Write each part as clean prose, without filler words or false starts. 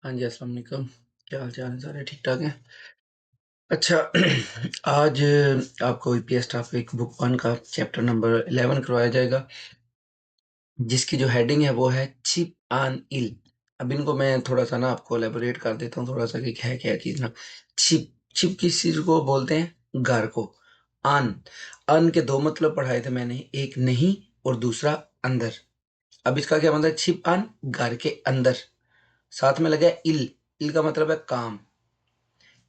हाँ जी, अस्सलाम वालेकुम। क्या हाल-चाल है? सारे ठीक-ठाक हैं? अच्छा आज आपको ईपीएस टॉपिक बुक 1 का चैप्टर नंबर 11 करवाया जाएगा, जिसकी जो हेडिंग है वो है चिप ऑन इल। अब इनको मैं थोड़ा-सा ना आपको एलैबोरेट कर देता हूँ थोड़ा-सा कि है क्या चीज़ ना। चिप चिप किस चीज़ को बोलते हैं? घर को। ऑन ऑन के 2 मतलब पढ़ाए थे मैंने, एक नहीं और दूसरा अंदर। अब इसका क्या मतलब है? चिप ऑन घर के अंदर, साथ में लगा है इल, इल का मतलब है काम।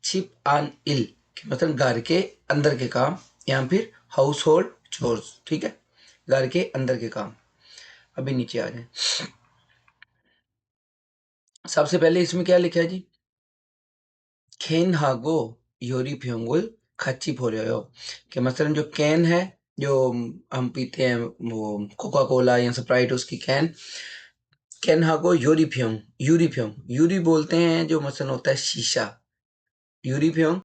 चिप ऑन इल कि मतलब घर के अंदर के काम या फिर हाउस होल्ड चोर्स। ठीक है, घर के अंदर के काम। अभी नीचे आ जाए। सबसे पहले इसमें क्या लिखा है जी? खेन हागो योरी फ्योंगुल खच्ची फोरियो, कि मसलन जो कैन है, जो हम पीते हैं वो कोका कोला या स्प्राइट, उसकी कैन। कैन हागो योरी फ्योंग, यूरी फ्योंग, यूरी बोलते हैं जो मसलन होता है शीशा। यूरी फ्योंग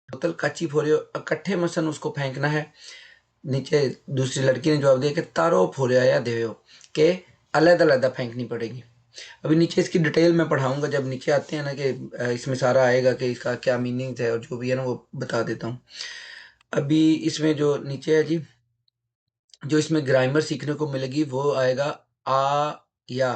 बोतल कच्ची फोरियो, इकट्ठे मसलन उसको फेंकना है। नीचे दूसरी लड़की ने जवाब दिया कि तारो फोरिया देव, के अलग अलग फेंकनी पड़ेगी। अभी नीचे इसकी डिटेल में पढ़ाऊंगा जब नीचे आते हैं ना, कि इसमें सारा आएगा कि इसका क्या मीनिंग है और जो भी है ना वो बता देता हूँ। अभी इसमें जो नीचे है जी, जो इसमें ग्रामर सीखने को मिलेगी वो आएगा आ या,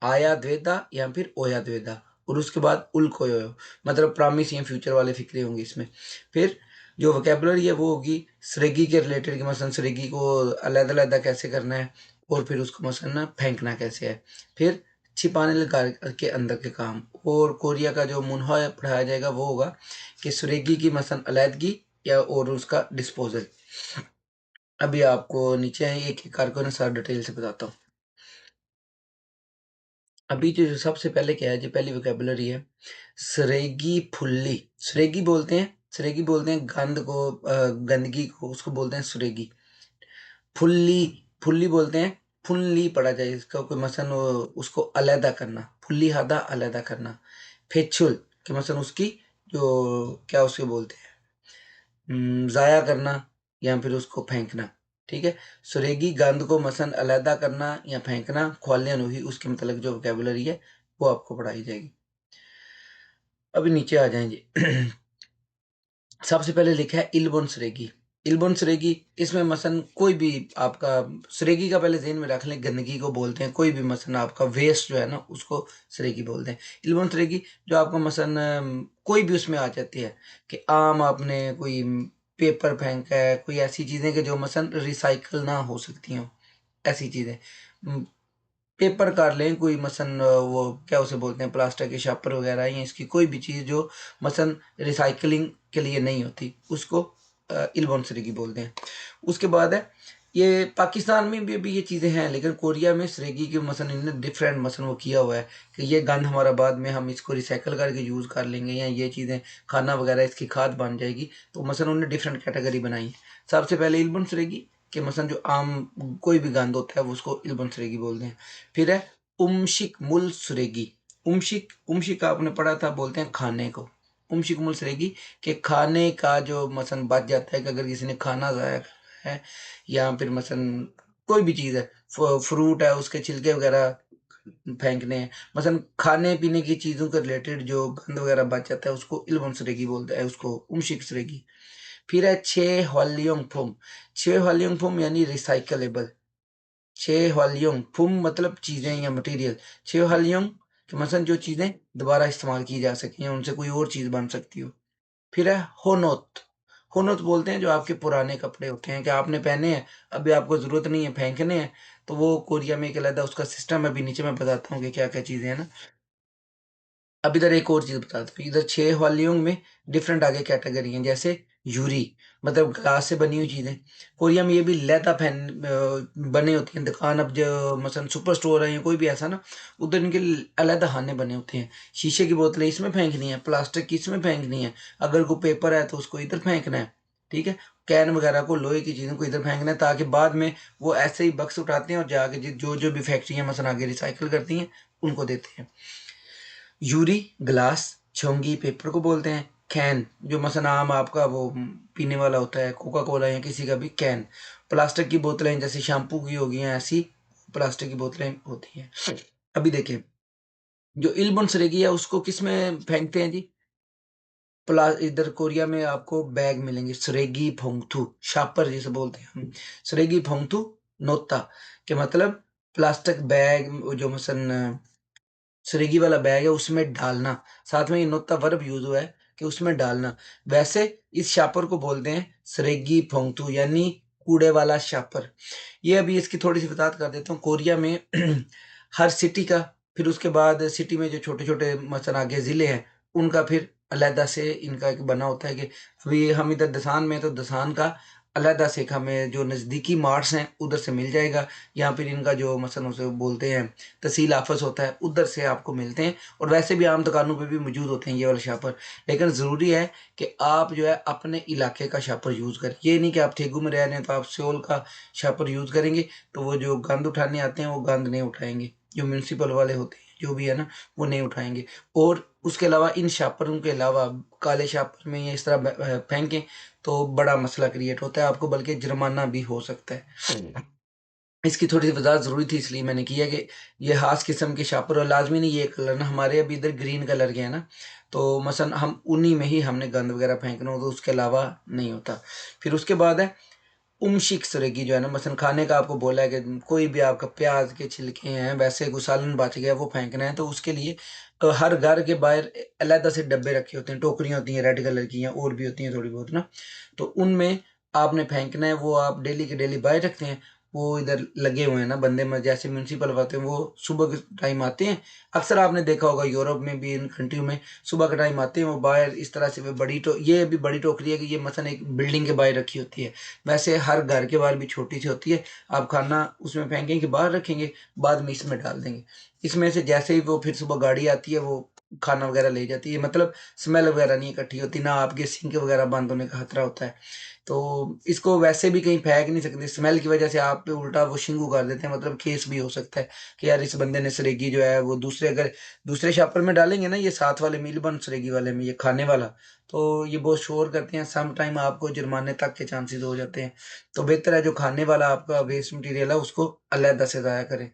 आया द्वेदा या फिर ओया द्वेदा, और उसके बाद उल कोयो, मतलब प्रॉमिस या फ्यूचर वाले फिक्रे होंगे इसमें। फिर जो वोकेबलरी है वो होगी स्रेगी के रिलेटेड, कि मसलन स्रेगी को अलग अलग कैसे करना है, और फिर उसको मसलन ना फेंकना कैसे है। फिर छिपाने लगा के अंदर के काम। और कोरिया का जो मुन्हा पढ़ाया जाएगा वो होगा कि सुरेगी की मसलन अलहदगी या और उसका डिस्पोजल। अभी आपको नीचे एक एक करके ना सारा डिटेल से बताता हूँ। अभी जो सबसे पहले क्या है, जो पहली वोकेबलरी है सरेगी फुल्ली। सरेगी बोलते हैं, सरेगी बोलते हैं गंद को, गंदगी को, उसको बोलते हैं सरेगी। फुल्ली, फुल्ली बोलते हैं, फुल्ली पढ़ा जाए इसका कोई मसन उसको अलहदा करना, फुल्ली हादा अलहदा करना। फेचुल कि मसन उसकी जो क्या उसके बोलते हैं, ज़ाया करना या फिर उसको फेंकना। ठीक है, सुरेगी गंद को मसन अलहदा करना या फेंकना, ख्वालियन हुई उसके मतलब जो वोकेबलरी है वो आपको पढ़ाई जाएगी। अभी नीचे आ जाएंगे। सबसे पहले लिखा है इलबोन सरेगी। इलबोन सरेगी, इसमें मसन कोई भी आपका, सरेगी का पहले ज़हन में रख लें, गंदगी को बोलते हैं, कोई भी मसन आपका वेस्ट जो है ना उसको सरेगी बोलते हैं। इलबोन सरेगी जो आपका मसन कोई भी उसमें आ जाती है, कि आम आपने कोई पेपर फेंका है, कोई ऐसी चीज़ें कि जो मसन रिसाइकल ना हो सकती हों, ऐसी चीज़ें। पेपर कर लें कोई मसन, वो क्या उसे बोलते हैं, प्लास्टिक के शापर वगैरह, या इसकी कोई भी चीज़ जो मसन रिसाइकलिंग के लिए नहीं होती, उसको इलबोन सरेगी बोलते हैं। उसके बाद है, ये पाकिस्तान में भी अभी ये चीज़ें हैं, लेकिन कोरिया में सरेगी के मसन इन्होंने डिफरेंट मसन वो किया हुआ है कि ये गंद हमारा बाद में हम इसको रिसाइकल करके यूज़ कर लेंगे, या ये चीज़ें खाना वगैरह इसकी खाद बन जाएगी, तो मसन उन्होंने डिफरेंट कैटेगरी बनाई है। सबसे पहले इलबोन सरेगी कि मसन जो आम कोई भी गंद होता है वो उसको इलबोन सरेगी बोलते हैं। फिर है उमशिक मुल सुरेगी। उमशिक, उमशिक आपने पढ़ा था, बोलते हैं खाने को। उमशिक मुल सुरेगी कि खाने का जो मसन बच जाता है, कि अगर किसी ने खाना ज़ाया करा है, या फिर मसन कोई भी चीज़ है, फ्रूट है उसके छिलके वगैरह फेंकने हैं, मसन खाने पीने की चीज़ों के रिलेटेड जो गंद वगैरह बच जाता है उसको इलबोन सुरेगी बोलते हैं, उसको उमशिक सुरेगी। फिर है छे हॉलियोंग फुम। छे हॉलियोंग फुम यानी रिसाइकलेबल। छे हॉलियोंग फुम मतलब चीज़ें या मटेरियल। छे हॉलियोंग कि मसलन जो चीज़ें दोबारा इस्तेमाल की जा सकें या उनसे कोई और चीज़ बन सकती हो। फिर है होनोत। होनोत बोलते हैं जो आपके पुराने कपड़े होते हैं, कि आपने पहने हैं, अभी आपको ज़रूरत नहीं है, फेंकने हैं, तो वो कोरिया में एक अलग उसका सिस्टम है, अभी नीचे मैं बताता हूँ कि क्या क्या चीज़ें हैं ना। अब इधर एक और चीज़ बताता हूँ, इधर 6 वॉल्यूम में डिफरेंट आगे कैटेगरी हैं, जैसे यूरी मतलब ग्लास से बनी हुई चीज़ें। कोरिया में ये भी लैदा फैन बने होती हैं दुकान। अब जो मसलन सुपर स्टोर है या कोई भी ऐसा ना, उधर इनके अलग खाने बने होते हैं। शीशे की बोतलें इसमें फेंकनी है, प्लास्टिक की इसमें फेंकनी है, अगर कोई पेपर है तो उसको इधर फेंकना है। ठीक है, कैन वगैरह को, लोहे की चीज़ों को इधर फेंकना है, ताकि बाद में वो ऐसे ही बक्स उठाते हैं और जाके जो जो भी फैक्ट्रियाँ मसलन आगे रिसाइकिल करती हैं उनको देते हैं। यूरी ग्लास, छोंगी पेपर को बोलते हैं। कैन जो मसलन आम आपका वो पीने वाला होता है, कोका कोला या किसी का भी कैन। प्लास्टिक की बोतलें जैसे शैम्पू की होगी हैं, ऐसी प्लास्टिक की बोतलें होती हैं। अभी देखिए, जो इल्बन सरेगी है उसको किस में फेंकते हैं जी? इधर कोरिया में आपको बैग मिलेंगे, सरेगी फोंगथू, शापर जिसे बोलते हैं हम। सरेगी फोंगथू नोता के मतलब प्लास्टिक बैग, जो मसन स्विगी वाला बैग है उसमें डालना। साथ में ये नोत्ता वर्ब यूज हुआ है कि उसमें डालना। वैसे इस शापर को बोलते हैं सरेगी फोंगतू, यानी कूड़े वाला शापर। ये अभी इसकी थोड़ी सी वजाहत कर देता हूँ। कोरिया में हर सिटी का, फिर उसके बाद सिटी में जो छोटे छोटे मसन आगे जिले हैं उनका फिर अलहदा से इनका एक बना होता है कि अभी हम इधर दसान में हैं, तो दसान का अलहदा से एक हमें जो नज़दीकी मार्ट्स हैं उधर से मिल जाएगा, या फिर इनका जो मसन उसे बोलते हैं तहसील ऑफिस होता है उधर से आपको मिलते हैं। और वैसे भी आम दुकानों पे भी मौजूद होते हैं ये वाले शापर। लेकिन ज़रूरी है कि आप जो है अपने इलाके का शापर यूज़ करें। ये नहीं कि आप ठेगू में रह रहे हैं तो आप सियोल का शापर यूज़ करेंगे तो वो जो गंद उठाने आते हैं वो गंद नहीं उठाएंगे, जो म्यूनसिपल वाले होते हैं जो भी है ना, वो नहीं उठाएंगे। और उसके अलावा इन शापरों के अलावा काले शापर में ये इस तरह फेंकें तो बड़ा मसला क्रिएट होता है, आपको बल्कि जुर्माना भी हो सकता है। इसकी थोड़ी सी वजाहत ज़रूरी थी इसलिए मैंने की है कि ये ख़ास किस्म के शापर, और लाजमी नहीं ये कलर ना, हमारे अभी इधर ग्रीन कलर के हैं ना, तो मसन हम उन्हीं में ही हमने गंद वगैरह फेंकना हो, तो उसके अलावा नहीं होता। फिर उसके बाद है उमशिक सुरेगी, जो है ना मसन खाने का आपको बोला है कि कोई भी आपका प्याज के छिलके हैं, वैसे कोई सालन बच गया वो फेंकना है, तो उसके लिए हर घर के बाहर अलहदा से डब्बे रखे होते हैं, टोकरियाँ होती हैं रेड कलर की, हैं और भी होती हैं थोड़ी बहुत ना, तो उनमें आपने फेंकना है। वो आप डेली के डेली बाहर रखते हैं, वो इधर लगे हुए हैं ना बंदे में, जैसे म्यूनसिपल होते हैं वो सुबह के टाइम आते हैं। अक्सर आपने देखा होगा यूरोप में भी, इन कंट्री में सुबह के टाइम आते हैं वो बाहर इस तरह से। वो ये भी बड़ी टोकरी है कि ये मसन एक बिल्डिंग के बाहर रखी होती है, वैसे हर घर के बाहर भी छोटी सी होती है। आप खाना उसमें फेंकेंगे, बाहर रखेंगे, बाद में इसमें डाल देंगे। इसमें से जैसे ही वो फिर सुबह गाड़ी आती है वो खाना वगैरह ले जाती है, मतलब स्मेल वगैरह नहीं इकट्ठी होती, ना आपके सिंक वगैरह बंद होने का खतरा होता है। तो इसको वैसे भी कहीं फेंक नहीं सकते, स्मेल की वजह से आप पे उल्टा वो शिंगू कर देते हैं, मतलब केस भी हो सकता है कि यार इस बंदे ने सरेगी जो है वो दूसरे, अगर दूसरे शापर में डालेंगे ना, ये साथ वाले मीलबन सरेगी वाले में, ये खाने वाला, तो ये बहुत शोर करते हैं, सम टाइम आपको जुर्माने तक के चांसेस हो जाते हैं। तो बेहतर है जो खाने वाला आपका वेस्ट मटेरियल है उसको अलहदा से ज़ाया करें।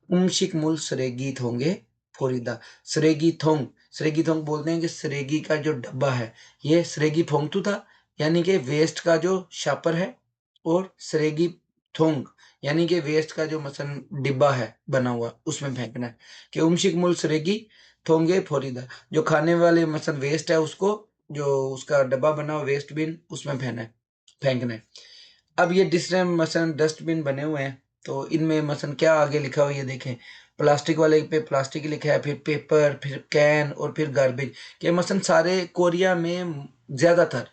उमशिक मूल सरेगी थोंगे फोरिदा, सरेगी थोंग, सरेगी थोंग बोलते हैं कि सरेगी का जो डब्बा है, ये सरेगी फोंगतू था, यानी कि वेस्ट का जो शापर है, और सरेगी थोंग यानी कि वेस्ट का जो मसन डिब्बा है बना हुआ उसमें फेंकना है। कि उमशिक मूल सरेगी थोंगे फोरिदा, जो खाने वाले मसन वेस्ट है उसको, जो उसका डब्बा बना हुआ वेस्ट बिन उसमें फेंकना है। अब ये मसलन डस्टबिन बने हुए हैं, तो इनमें मसलन क्या आगे लिखा हुआ है ये देखें। प्लास्टिक वाले पे प्लास्टिक लिखा है, फिर पेपर, फिर कैन, और फिर गार्बेज। कि मसलन सारे कोरिया में ज़्यादातर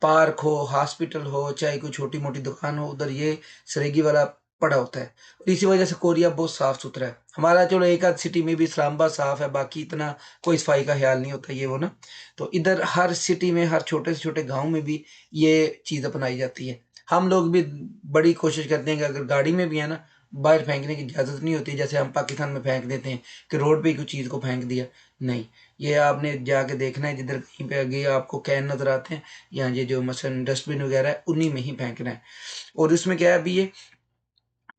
पार्क हो, हॉस्पिटल हो, चाहे कोई छोटी मोटी दुकान हो, उधर ये सरेगी वाला पड़ा होता है। और इसी वजह से कोरिया बहुत साफ़ सुथरा है। हमारा चलो एक आध सिटी में भी इस्लामाबाद साफ़ है, बाकी इतना कोई सफाई का ख्याल नहीं होता ये वो ना। तो इधर हर सिटी में, हर छोटे से छोटे गांव में भी ये चीज़ अपनाई जाती है। हम लोग भी बड़ी कोशिश करते हैं कि अगर गाड़ी में भी है ना, बाहर फेंकने की इजाज़त नहीं होती, जैसे हम पाकिस्तान में फेंक देते हैं कि रोड पे ही कुछ चीज़ को फेंक दिया। नहीं, ये आपने जाके देखना है, जिधर कहीं पे आगे आपको कैन नज़र आते हैं या ये जो मसलन डस्टबिन वगैरह है उन्हीं में ही फेंकना है। और इसमें क्या है अभी ये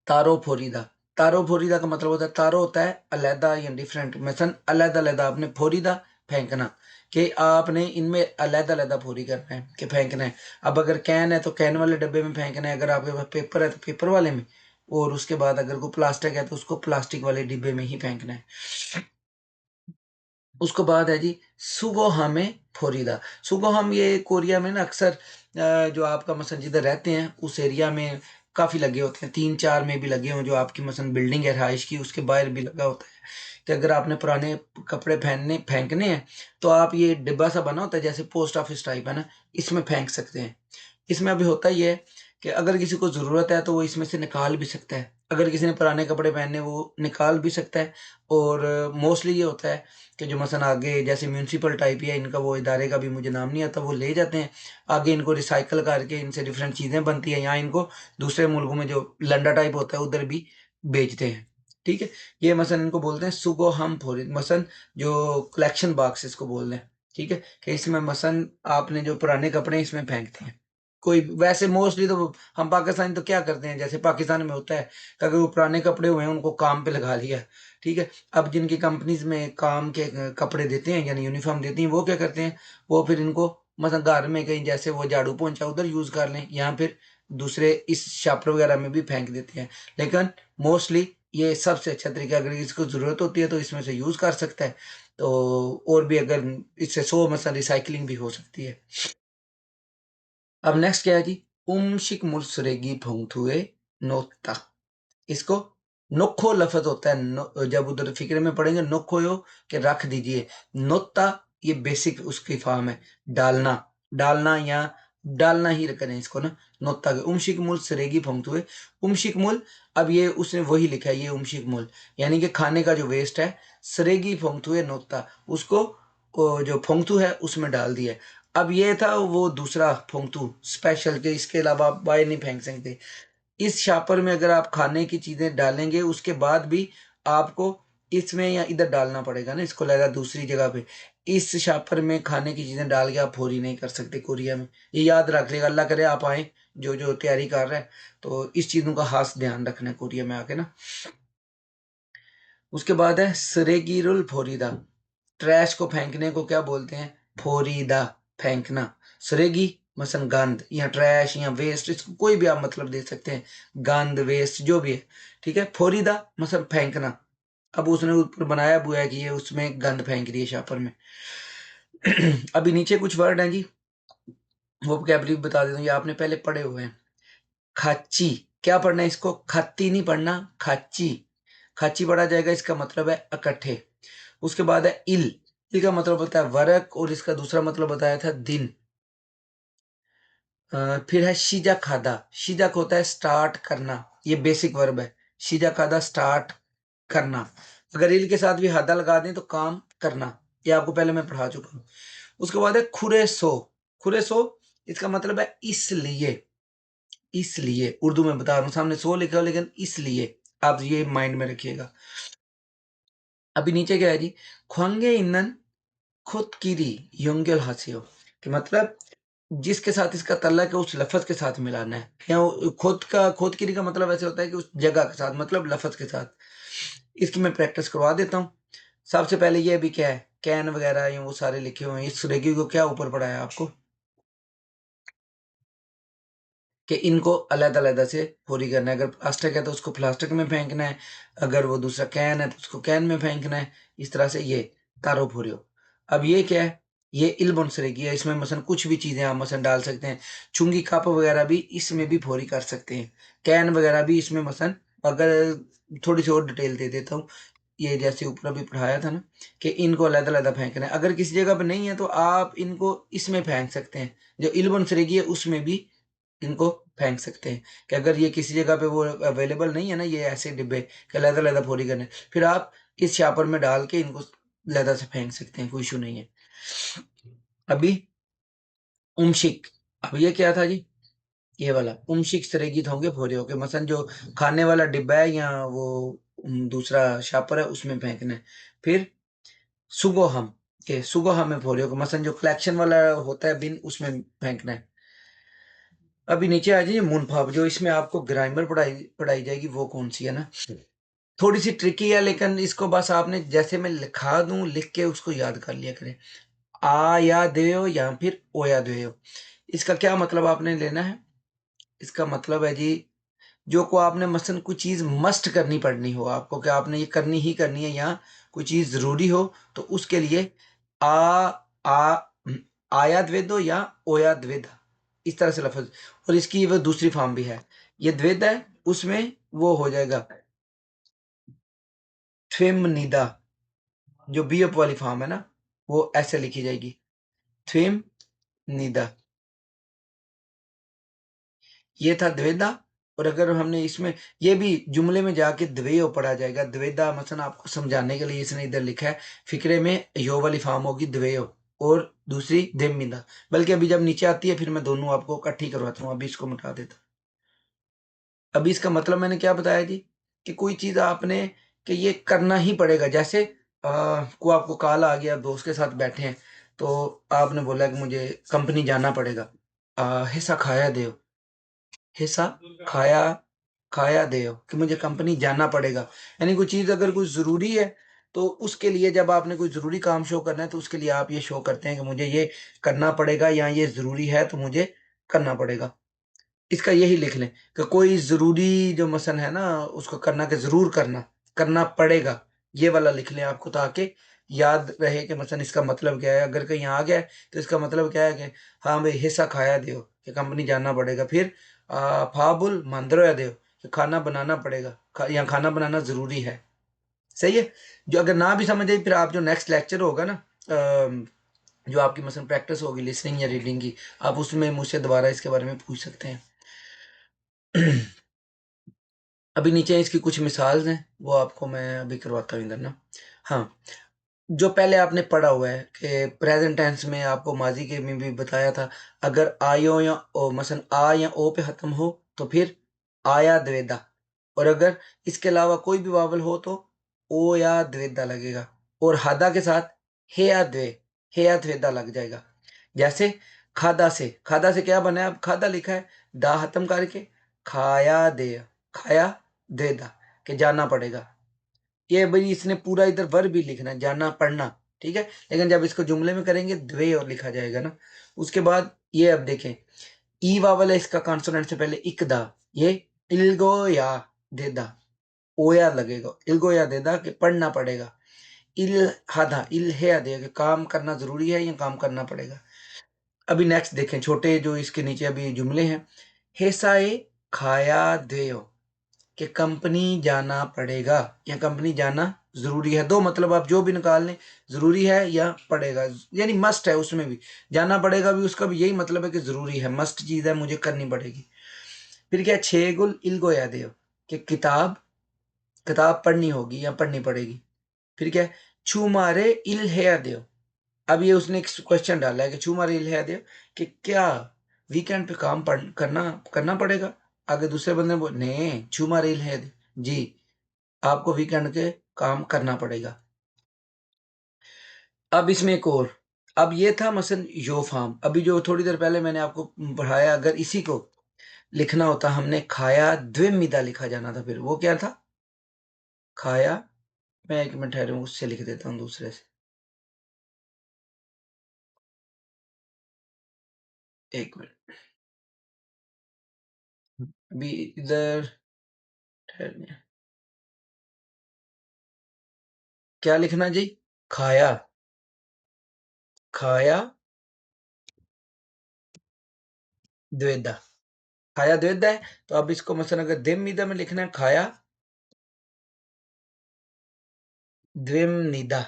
तारो फोरीदा, तारो फोरीदा का मतलब होता है, तारो होता है अलहदा या डिफरेंट, मसलन अलहदा अलहदा आपने फोरीदा फेंकना, कि आपने इनमें अलहदा अलहदा फोरी करना है कि फेंकना है। अब अगर कैन है तो कैन वाले डब्बे में फेंकना है, अगर आपके पास पेपर है तो पेपर वाले में, और उसके बाद अगर कोई प्लास्टिक है तो उसको प्लास्टिक वाले डिब्बे में ही फेंकना है। उसके बाद है जी सुगोहामे फोरीदा। सुगोहाम ये कोरिया में ना अक्सर जो आपका मसन जिधर रहते हैं उस एरिया में काफ़ी लगे होते हैं, 3-4 में भी लगे हों, जो आपकी मसन बिल्डिंग है रहाइश की उसके बाहर भी लगा होता है कि अगर आपने पुराने कपड़े पहनने फेंकने हैं तो आप ये डिब्बा सा बना होता है जैसे पोस्ट ऑफिस टाइप है ना, इसमें फेंक सकते हैं। इसमें अभी होता ही है कि अगर किसी को ज़रूरत है तो वो इसमें से निकाल भी सकता है, अगर किसी ने पुराने कपड़े पहने वो निकाल भी सकता है। और मोस्टली ये होता है कि जो मसलन आगे जैसे म्यूनसिपल टाइप या इनका वो इदारे का भी मुझे नाम नहीं आता, वो ले जाते हैं आगे, इनको रिसाइकल करके इनसे डिफरेंट चीज़ें बनती हैं, यहाँ इनको दूसरे मुल्कों में जो लंडा टाइप होता है उधर भी बेचते हैं। ठीक है, ये मसलन इनको बोलते हैं सुगो हम फोरी, मसलन जो कलेक्शन बॉक्स इसको बोलते हैं। ठीक है, कि इसमें मसलन आपने जो पुराने कपड़े हैं इसमें फेंकते हैं। कोई वैसे मोस्टली तो हम पाकिस्तानी तो क्या करते हैं, जैसे पाकिस्तान में होता है कि अगर वो पुराने कपड़े हुए हैं उनको काम पे लगा लिया, ठीक है। अब जिनकी कंपनीज में काम के कपड़े देते हैं यानी यूनिफॉर्म देती हैं, वो क्या करते हैं, वो फिर इनको मतलब घर में कहीं जैसे वो झाड़ू पोंछा उधर यूज कर लें, या फिर दूसरे इस शापर वगैरह में भी फेंक देते हैं। लेकिन मोस्टली ये सबसे अच्छा तरीका, अगर इसको जरूरत होती है तो इसमें से यूज कर सकता है। तो और भी अगर इससे 100 मतलब रिसाइकलिंग भी हो सकती है। अब नेक्स्ट क्या है जी, उमशिक मुर्सरेगी भोंगथुए नोता। इसको नोखो लफज होता है, जब उधर फिक्रे में पढ़ेंगे नोखो यो के रख दीजिए। नोता ये बेसिक उसकी फॉर्म है, डालना, डालना या डालना ही करें इसको ना। नोता के उमशिक मूल सरेगी फंक्तु है। उमशिक मूल, अब ये उसने वही लिखा है, ये उमशिक मूल यानी कि खाने का जो वेस्ट है, सरेगी फंक्तु है नोता, उसको जो फोंगतू है उसमें डाल दिया। अब ये था वो दूसरा फोंगतू स्पेशल, के इसके अलावा आप बाहर नहीं फेंक सकते। इस शापर में अगर आप खाने की चीजें डालेंगे उसके बाद भी आपको इसमें या इधर डालना पड़ेगा ना, इसको लगा दूसरी जगह पे। इस शापर में खाने की चीजें डाल के आप फोरी नहीं कर सकते कोरिया में, ये याद रख लेगा। अल्लाह करे आप आए जो जो तैयारी कर रहा है, तो इस चीजों का खास ध्यान रखना है कोरिया में आके ना। उसके बाद है सरेगीरुल फोरीदा। ट्रैश को फेंकने को क्या बोलते हैं, फोरीदा, फेंकना। सरेगी मसन गंद या ट्रैश या वेस्ट, इसको कोई भी आप मतलब दे सकते हैं, गंद वेस्ट जो भी है, ठीक है। फोरीदा मसल फेंकना। अब उसने ऊपर बनाया बुआ है कि ये उसमें गंद फेंक रही है शापर में। अभी नीचे कुछ वर्ड हैं जी, वो कैबली बता देता हूँ, ये आपने पहले पढ़े हुए हैं। खाची, क्या पढ़ना है इसको, खत्ती नहीं पढ़ना, खाची। खाची पढ़ा जाएगा, इसका मतलब है इकट्ठे। उसके बाद है इल, इल का मतलब होता है वर्क, और इसका दूसरा मतलब बताया था दिन। फिर है शीजा खादा, शीजा को होता है स्टार्ट करना, ये बेसिक वर्ब है। शीजा खादा स्टार्ट करना, अगर इल के साथ भी हादा लगा दें तो काम करना, ये आपको पहले मैं पढ़ा चुका हूँ। उसके बाद है खुरे सो, खुरे सो इसका मतलब है इसलिए, इसलिए उर्दू में बता रहा हूँ, सामने सो लिखा हो लेकिन इसलिए, आप ये माइंड में रखिएगा। अभी नीचे क्या है जी, ख्वांगे इन्नन खुद कीरी योंगल हासियो, कि मतलब जिसके साथ इसका तल्लक है उस लफज के साथ मिलाना है, या खुद का, खुद कीरी का मतलब ऐसे होता है कि उस जगह के साथ, मतलब लफज के साथ। इसकी मैं प्रैक्टिस करवा देता हूँ। सबसे पहले ये भी क्या है, कैन वगैरह ये वो सारे लिखे हुए हैं, इस रेगी को क्या ऊपर पढ़ा है आपको, कि इनको अलग अलग से पूरी करना है। अगर प्लास्टिक है तो उसको प्लास्टिक में फेंकना है, अगर वो दूसरा कैन है तो उसको कैन में फेंकना है। इस तरह से ये तारो फोरी हो। अब ये क्या है, ये इल्बन सरेगी है, इसमें मसन कुछ भी चीजें आप मसन डाल सकते हैं। चुंगी कप वगैरह भी इसमें भी फोरी कर सकते हैं, कैन वगैरह भी इसमें मसन। अगर थोड़ी सी और डिटेल दे देता हूँ, ये जैसे ऊपर अभी पढ़ाया था ना, कि इनको अलग अलग फेंकना है। अगर किसी जगह पे नहीं है तो आप इनको इसमें फेंक सकते हैं, जो इल्बन सरेगी है उसमें भी इनको फेंक सकते हैं। कि अगर ये किसी जगह पे वो अवेलेबल नहीं है ना, ये ऐसे डिब्बे के लहदा लहदा फोरी करने, फिर आप इस शापर में डाल के इनको लहदा से फेंक सकते हैं, कोई इशू नहीं है। अभी उमशिक, अब ये क्या था जी, ये वाला उमशिक सरेगित होंगे फोरे होके, मसन जो खाने वाला डिब्बा है या वो दूसरा शापर है उसमें फेंकना है। फिर सुगो हम, के सुगो हम में फोरे होके, मसन जो कलेक्शन वाला होता है बिन उसमें फेंकना है। अभी नीचे आ जाइए मुनफाब, जो इसमें आपको ग्रामर पढ़ाई पढ़ाई जाएगी, वो कौन सी है ना, थोड़ी सी ट्रिकी है, लेकिन इसको बस आपने जैसे मैं लिखा दूं लिख के उसको याद कर लिया करें। आ या देयो या फिर ओ या देयो, इसका क्या मतलब आपने लेना है, इसका मतलब है जी, जो को आपने मसलन कोई चीज मस्ट करनी पड़नी हो आपको, कि आपने ये करनी ही करनी है, या कोई चीज जरूरी हो, तो उसके लिए आ, आ आया द्वेदो या ओया द्वेद, इस तरह से लफज। और इसकी वो दूसरी फॉर्म भी है, ये द्वेद है, उसमें वो हो जाएगा थ्विम निदा, जो बी अप वाली फॉर्म है ना, वो ऐसे लिखी जाएगी, थ्विम निदा। ये था द्वेदा। और अगर हमने इसमें ये भी जुमले में जाके द्वेयो पढ़ा जाएगा, द्वेदा मसलन आपको समझाने के लिए इसने इधर लिखा है, फिक्रे में यो वाली फॉर्म होगी द्वेयो, और दूसरी धिमिदा। बल्कि अभी जब नीचे आती है फिर मैं दोनों आपको इकट्ठी करवाता हूँ, अभी इसको मिटा देता हूँ। अभी इसका मतलब मैंने क्या बताया जी, कि कोई चीज आपने, कि ये करना ही पड़ेगा। जैसे को आपको कॉल आ गया, दोस्त के साथ बैठे हैं, तो आपने बोला कि मुझे कंपनी जाना पड़ेगा, हिस्सा खाया दो, हिस्सा खाया खाया दे कि मुझे कंपनी जाना पड़ेगा। यानी कोई चीज़ अगर कोई ज़रूरी है तो उसके लिए जब आपने कोई ज़रूरी काम शो करना है तो उसके लिए आप ये शो करते हैं कि मुझे ये करना पड़ेगा या ये ज़रूरी है तो मुझे करना पड़ेगा। इसका यही लिख लें कि कोई ज़रूरी जो मसलन है ना उसको करना कि ज़रूर करना, करना पड़ेगा, ये वाला लिख लें आपको ताकि याद रहे कि मसलन इसका मतलब क्या है। अगर कहीं आ गया है तो इसका मतलब क्या है कि हाँ भाई हिस्सा खाया दियो कि कंपनी जाना पड़ेगा। फिर फाबुल मांदरोया दियो कि खाना बनाना पड़ेगा, या खाना बनाना ज़रूरी है। सही है? जो अगर ना भी समझ आई फिर आप जो नेक्स्ट लेक्चर होगा ना जो आपकी मसलन प्रैक्टिस होगी लिसनिंग या रीडिंग की, आप उसमें मुझसे दोबारा इसके बारे में पूछ सकते हैं। अभी नीचे इसकी कुछ मिसाल्स हैं, वो आपको मैं अभी करवाता हूँ इधर ना। हाँ, जो पहले आपने पढ़ा हुआ है कि प्रेजेंट टेंस में आपको माजी के में भी बताया था, अगर आयो या ओ मसलन आ या ओ पे ख़त्म हो तो फिर आया द्वेदा, और अगर इसके अलावा कोई भी वावल हो तो ओ या द्वेदा लगेगा, और हदा के साथ हे या द्वेदा लग जाएगा। जैसे खादा से क्या बना है? अब खादा लिखा है दा खत्म करके खाया देदा के जाना पड़ेगा। ये भाई इसने पूरा इधर वर्ब भी लिखना है, जाना पढ़ना, ठीक है। लेकिन जब इसको जुमले में करेंगे द्वे और लिखा जाएगा ना। उसके बाद ये अब देखें, ई वावल है इसका कॉन्सोनेंट से पहले इकदा, ये इल्गो या देदा, ओया लगेगा, इल्गो या देदा के पढ़ना पड़ेगा। इल हादा इल है आदे कि काम करना जरूरी है या काम करना पड़ेगा। अभी नेक्स्ट देखें, छोटे जो इसके नीचे अभी जुमले हैं, हेसाए खाया देओ कि कंपनी जाना पड़ेगा या कंपनी जाना जरूरी है। दो मतलब आप जो भी निकाल लें, जरूरी है या पड़ेगा, यानी मस्ट है। उसमें भी जाना पड़ेगा भी, उसका भी यही मतलब है कि जरूरी है, मस्ट चीज है, मुझे करनी पड़ेगी। फिर क्या, छे गुल इल्गो याद है कि किताब किताब पढ़नी होगी या पढ़नी पड़ेगी। फिर क्या, छू मारे इल है दे। अब ये उसने एक क्वेश्चन डाला है कि छू मारे इल है दे कि क्या वीकेंड पे काम करना करना पड़ेगा। आगे दूसरे बंदे ने बोल नहीं छू मारे इल है दे जी, आपको वीकेंड के काम करना पड़ेगा। अब इसमें एक और, अब ये था मसलन यो फार्म, अभी जो थोड़ी देर पहले मैंने आपको पढ़ाया, अगर इसी को लिखना होता हमने खाया द्विमिदा लिखा जाना था। फिर वो क्या था? खाया, मैं एक मिनट ठहरे उससे लिख देता हूँ दूसरे से, एक मिनट अभी इधर ठहरने, क्या लिखना जी? खाया, खाया द्वेदा, खाया द्वेदा है। तो अब इसको मसलन अगर द्विमिदा में लिखना है, खाया द्विम निदा।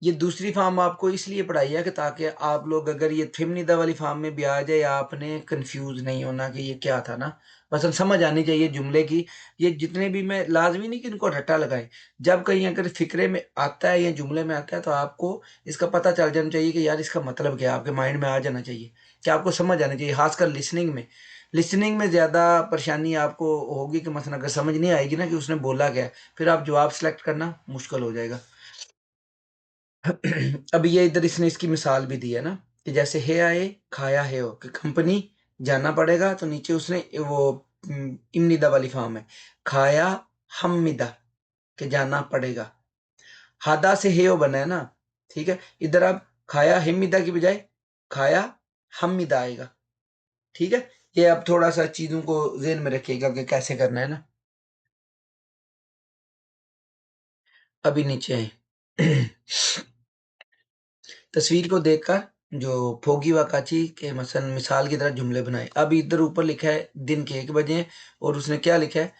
ये दूसरी फॉर्म आपको इसलिए पढ़ाई है कि ताकि आप लोग अगर ये थिमनिदा वाली फॉर्म में भी आ जाए, आपने कंफ्यूज नहीं होना कि ये क्या था ना, बस समझ आनी चाहिए जुमले की। ये जितने भी, मैं लाजमी नहीं कि इनको रट्टा लगाएं, जब कहीं अगर फिक्रे में आता है या जुमले में आता है तो आपको इसका पता चल जाना चाहिए कि यार इसका मतलब क्या है, आपके माइंड में आ जाना चाहिए कि आपको समझ आनी चाहिए। खासकर लिसनिंग में, लिसनिंग में ज़्यादा परेशानी आपको होगी कि मसलन अगर समझ नहीं आएगी ना कि उसने बोला क्या है, फिर आप जवाब सेलेक्ट करना मुश्किल हो जाएगा। अब ये इधर इसने इसकी मिसाल भी दी है ना कि जैसे हे आए खाया है हो कि कंपनी जाना पड़ेगा, तो नीचे उसने वो इमनिदा वाली फॉर्म है, खाया हमिदा के जाना पड़ेगा। हादा से हेयो बना है ना, ठीक है। इधर आप खाया हिमिदा की बजाय खाया हमिदा आएगा, ठीक है। ये अब थोड़ा सा चीजों को ज़हन में रखिएगा कि कैसे करना है ना। अभी नीचे है तस्वीर को देखकर जो फोगी वाकाची के मसन मिसाल की तरह जुमले बनाए। अब इधर ऊपर लिखा है दिन के 1 बजे हैं, और उसने क्या लिखा है,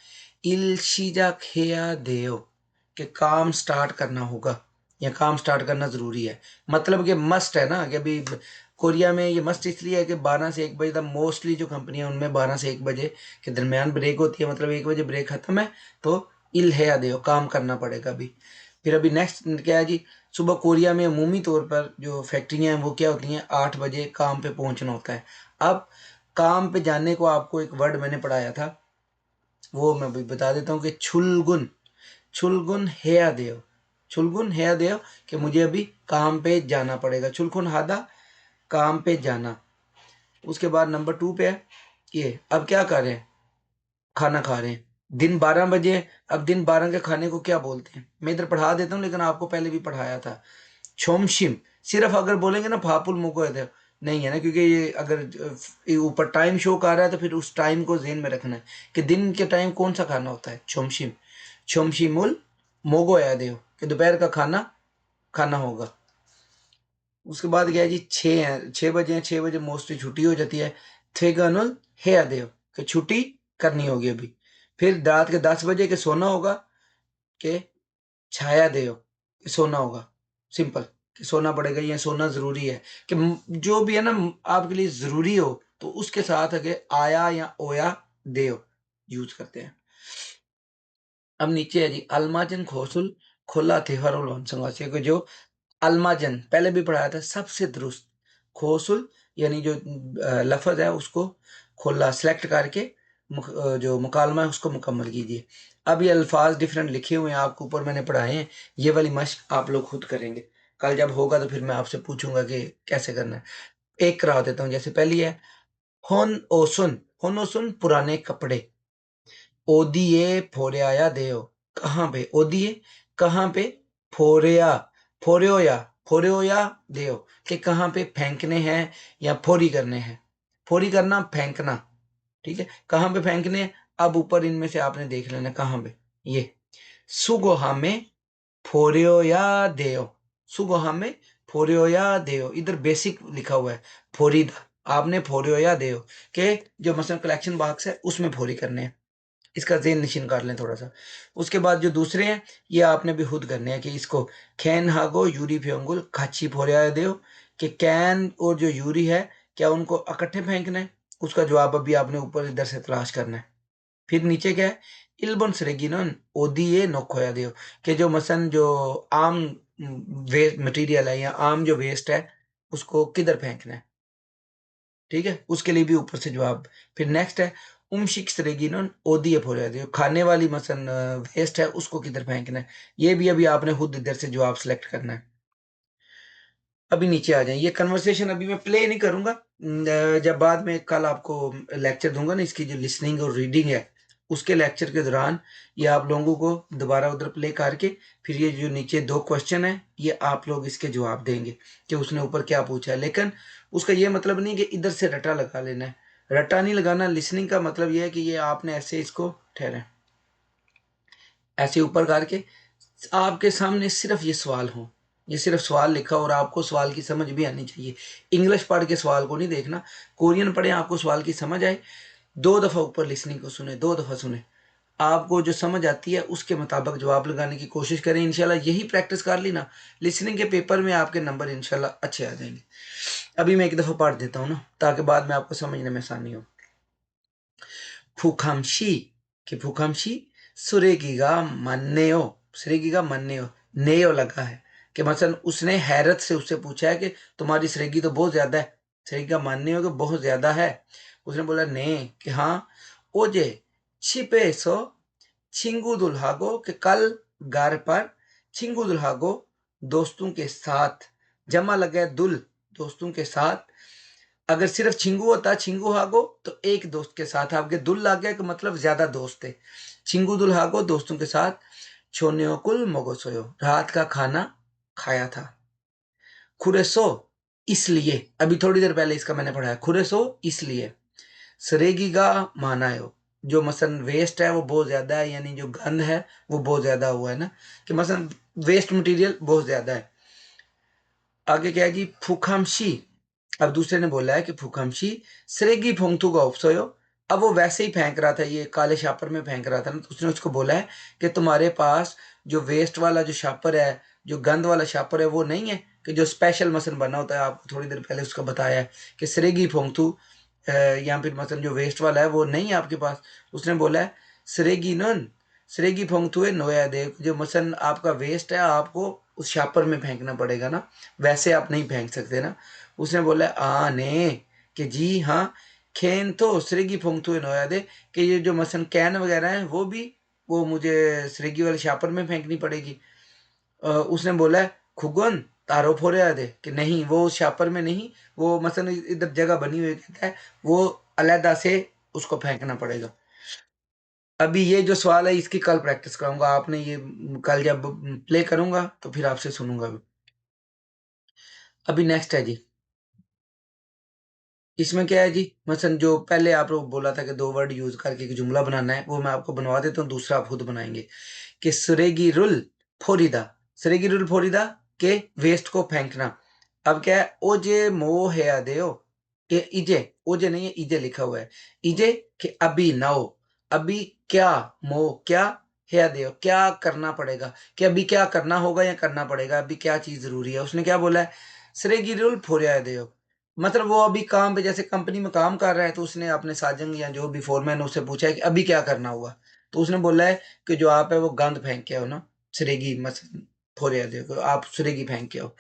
इल्शीजा खेया देओ कि काम स्टार्ट करना होगा या काम स्टार्ट करना ज़रूरी है। मतलब कि मस्ट है ना, कि अभी कोरिया में ये मस्ट इसलिए है कि 12 से 1 बजे तक मोस्टली जो कंपनियां उनमें 12 से 1 बजे के दरमियान ब्रेक होती है, मतलब 1 बजे ब्रेक खत्म है तो इल है देओ काम करना पड़ेगा अभी। फिर अभी नेक्स्ट क्या है जी, सुबह कोरिया में अमूमी तौर पर जो फैक्ट्रियां हैं वो क्या होती हैं, 8 बजे काम पे पहुंचना होता है। अब काम पे जाने को आपको एक वर्ड मैंने पढ़ाया था, वो मैं भी बता देता हूँ कि छुलगुन, छुलगुन हेया देव, छुलगुन हेया देव कि मुझे अभी काम पे जाना पड़ेगा, छुलगुन हादा काम पे जाना। उसके बाद नंबर 2 पे है ये, अब क्या कर रहे हैं, खाना खा रहे हैं, दिन 12 बजे है। अब दिन 12 के खाने को क्या बोलते हैं? मैं इधर पढ़ा देता हूँ, लेकिन आपको पहले भी पढ़ाया था। छोमशिम। सिर्फ अगर बोलेंगे ना फापुल मुको है, नहीं है ना, क्योंकि ये अगर ये ऊपर टाइम शो कर रहा है तो फिर उस टाइम को ज़हन में रखना है कि दिन के टाइम कौन सा खाना होता है। छोमशिम। छोमशिमुल मोगो याद हो कि दोपहर का खाना खाना होगा। उसके बाद क्या है जी, 6 है, 6 बजे हैं, 6 बजे मोस्टली छुट्टी हो जाती है। थे गनुल है आदेव कि छुट्टी करनी होगी अभी। फिर रात के 10 बजे के सोना होगा कि छाया देव कि सोना होगा। सिंपल कि सोना पड़ेगा, ये सोना जरूरी है कि जो भी है ना आपके लिए जरूरी हो तो उसके साथ आगे आया या ओया देव यूज करते हैं। अब नीचे है जी, अलमाजन खोसुल खोला थे हरोल वंशवासी को जो अलमाजन पहले भी पढ़ाया था, सबसे दुरुस्त। खोसुल यानी जो लफ्ज है उसको खोला सेलेक्ट करके जो मुकालमा है उसको मुकम्मल कीजिए। अब ये अल्फाज डिफरेंट लिखे हुए हैं आपको ऊपर मैंने पढ़ाए हैं, ये वाली मश्क आप लोग खुद करेंगे। कल जब होगा तो फिर मैं आपसे पूछूंगा कि कैसे करना है। एक करा देता हूँ, जैसे पहली है होन ओसुन पुराने कपड़े। ओदिए फोरियाया देओ, कहाँ पे ओदिए, कहाँ पे फोरिया, फोरियोया, फोरियोया देओ कि कहाँ पे फेंकने हैं या फोरी करने हैं। फोरी करना फेंकना, ठीक है, कहाँ पे फेंकने हैं। अब ऊपर इनमें से आपने देख लेना कहाँ पे। ये सुगोहा में फोरियोया देओ, सुगोहा में फोरियोया देओ, इधर बेसिक लिखा हुआ है फोरीदा, आपने फोरियोया देओ के जो मसल कलेक्शन बॉक्स है उसमें फोरी करने हैं। इसका ज़ेन निशिन कर लें थोड़ा सा। उसके बाद जो दूसरे हैं ये आपने भी खुद करने हैं कि इसको खैन हागो यूरी फेंगुल खाची फोरिया दो कि कैन और जो यूरी है क्या उनको इकट्ठे फेंकना है। उसका जवाब अभी आपने ऊपर इधर से तलाश करना है। फिर नीचे क्या है, इल्बन सरेगिनन ओदिए नोखोया दो कि जो मसन जो आम वेस्ट मटेरियल है या आम जो वेस्ट है उसको किधर फेंकना है। ठीक है, उसके लिए भी ऊपर से जवाब। फिर नेक्स्ट है उमशिक सरेगिनन ओदिए फोरिया दो, खाने वाली मसन वेस्ट है उसको किधर फेंकना है। ये भी अभी आपने खुद इधर से जवाब सेलेक्ट करना है। अभी नीचे आ जाए, ये कन्वर्सेशन अभी मैं प्ले नहीं करूंगा, जब बाद में कल आपको लेक्चर दूंगा ना इसकी जो लिसनिंग और रीडिंग है उसके लेक्चर के दौरान ये आप लोगों को दोबारा उधर प्ले करके फिर ये जो नीचे 2 क्वेश्चन है ये आप लोग इसके जवाब देंगे कि उसने ऊपर क्या पूछा है। लेकिन उसका ये मतलब नहीं कि इधर से रटा लगा लेना है, रटा नहीं लगाना। लिसनिंग का मतलब ये है कि ये आपने ऐसे इसको ठहरे ऐसे ऊपर करके आपके सामने सिर्फ ये सवाल हो, ये सिर्फ सवाल लिखा और आपको सवाल की समझ भी आनी चाहिए। इंग्लिश पढ़ के सवाल को नहीं देखना, कोरियन पढ़े आपको सवाल की समझ आए। 2 दफ़ा ऊपर लिसनिंग को सुने, 2 दफ़ा सुने, आपको जो समझ आती है उसके मुताबिक जवाब लगाने की कोशिश करें। इंशाल्लाह यही प्रैक्टिस कर ली ना, लिसनिंग के पेपर में आपके नंबर इंशाल्लाह अच्छे आ जाएंगे। अभी मैं एक दफ़ा पढ़ देता हूँ ना ताकि बाद में आपको समझने में आसानी हो। फुखामशी कि फुखामशी सुरेगिगा मन्नेओ, सुरेगिगा मन्नेओ, नेयो लगा है कि मसलन उसने हैरत से उससे पूछा है कि तुम्हारी सरेगी तो बहुत ज्यादा है, सरेगी का मानने हो कि बहुत ज्यादा है। उसने बोला ने कि हाँ। ओजे छिपे सो छिंगू दुल्हागो कि कल घर पर छिंगू दुल्हागो दोस्तों के साथ, जमा लगे दुल दोस्तों के साथ। अगर सिर्फ छिंगू होता छिंगू हागो तो एक दोस्त के साथ, आपके दुल लाग गया कि मतलब ज्यादा दोस्त थे। छिंगू दुल हागो दोस्तों के साथ। छोन्यो कुल मोगोसोयो रात का खाना खाया था। खुरेसो इसलिए, अभी थोड़ी देर पहले इसका मैंने पढ़ा है, खुरेसो इसलिए। सरेगीगा मानायो जो मसन वेस्ट है वो बहुत ज्यादा है, यानी जो गंद है वो बहुत ज्यादा हुआ है ना, कि मसन वेस्ट मटेरियल बहुत ज्यादा है। आगे क्या है जी, फुखामशी। अब दूसरे ने बोला है कि फुखामशी सरेगी फोंगतू का उपसोयो। अब वो वैसे ही फेंक रहा था, ये काले शापर में फेंक रहा था ना, तो उसने उसको बोला है कि तुम्हारे पास जो वेस्ट वाला जो शापर है, जो गंद वाला शापर है वो नहीं है कि जो स्पेशल मसन बना होता है, आपको थोड़ी देर पहले उसका बताया है कि सरेगी फोंगतू या फिर मसन जो वेस्ट वाला है वो नहीं है आपके पास। उसने बोला है सरेगी नन सरेगी फोंगतू है नोया दे, जो मसन आपका वेस्ट है आपको उस शापर में फेंकना पड़ेगा ना, वैसे आप नहीं फेंक सकते ना। उसने बोला आ ने कि जी हाँ। खेन तो सरेगी फोंगतू नोया दे कि ये जो मसन कैन वगैरह है वो भी वो मुझे सरेगी वाले शापर में फेंकनी पड़ेगी। उसने बोला है खुगन तारो फोड़े दे कि नहीं वो उस शापर में नहीं, वो मसन इधर जगह बनी हुई कहता है वो अलहदा से उसको फेंकना पड़ेगा। अभी ये जो सवाल है इसकी कल प्रैक्टिस कराऊंगा, आपने ये कल जब प्ले करूंगा तो फिर आपसे सुनूंगा। अभी नेक्स्ट है जी, इसमें क्या है जी, मसलन जो पहले आप लोग बोला था कि दो वर्ड यूज करके एक जुमला बनाना है, वो मैं आपको बनवा देता हूँ, दूसरा आप खुद बनाएंगे। कि सुरेगिरुल फोरिदा, सुरेगिरुल फोरिदा के वेस्ट को फेंकना। अब क्या है, ओजे मोह है आदेओ, ये इजे, ओजे नहीं है, इजे लिखा हुआ है। इजे कि अभी नाओ, अभी क्या, मोह क्या, है आदेओ क्या करना पड़ेगा, कि अभी क्या करना होगा या करना पड़ेगा, अभी क्या चीज जरूरी है। उसने क्या बोला है, सुरेगिरुल फोरिया आदेओ, मतलब वो अभी काम पे, जैसे कंपनी में काम कर रहा है, तो उसने अपने साजन या जो भी फोरमैन है उससे पूछा है कि अभी क्या करना होगा। तो उसने बोला है कि जो आप है वो गंद फेंक के आओ ना, सिरेगी मत फोड़े देखो, आप सिरेगी फेंक के आओ।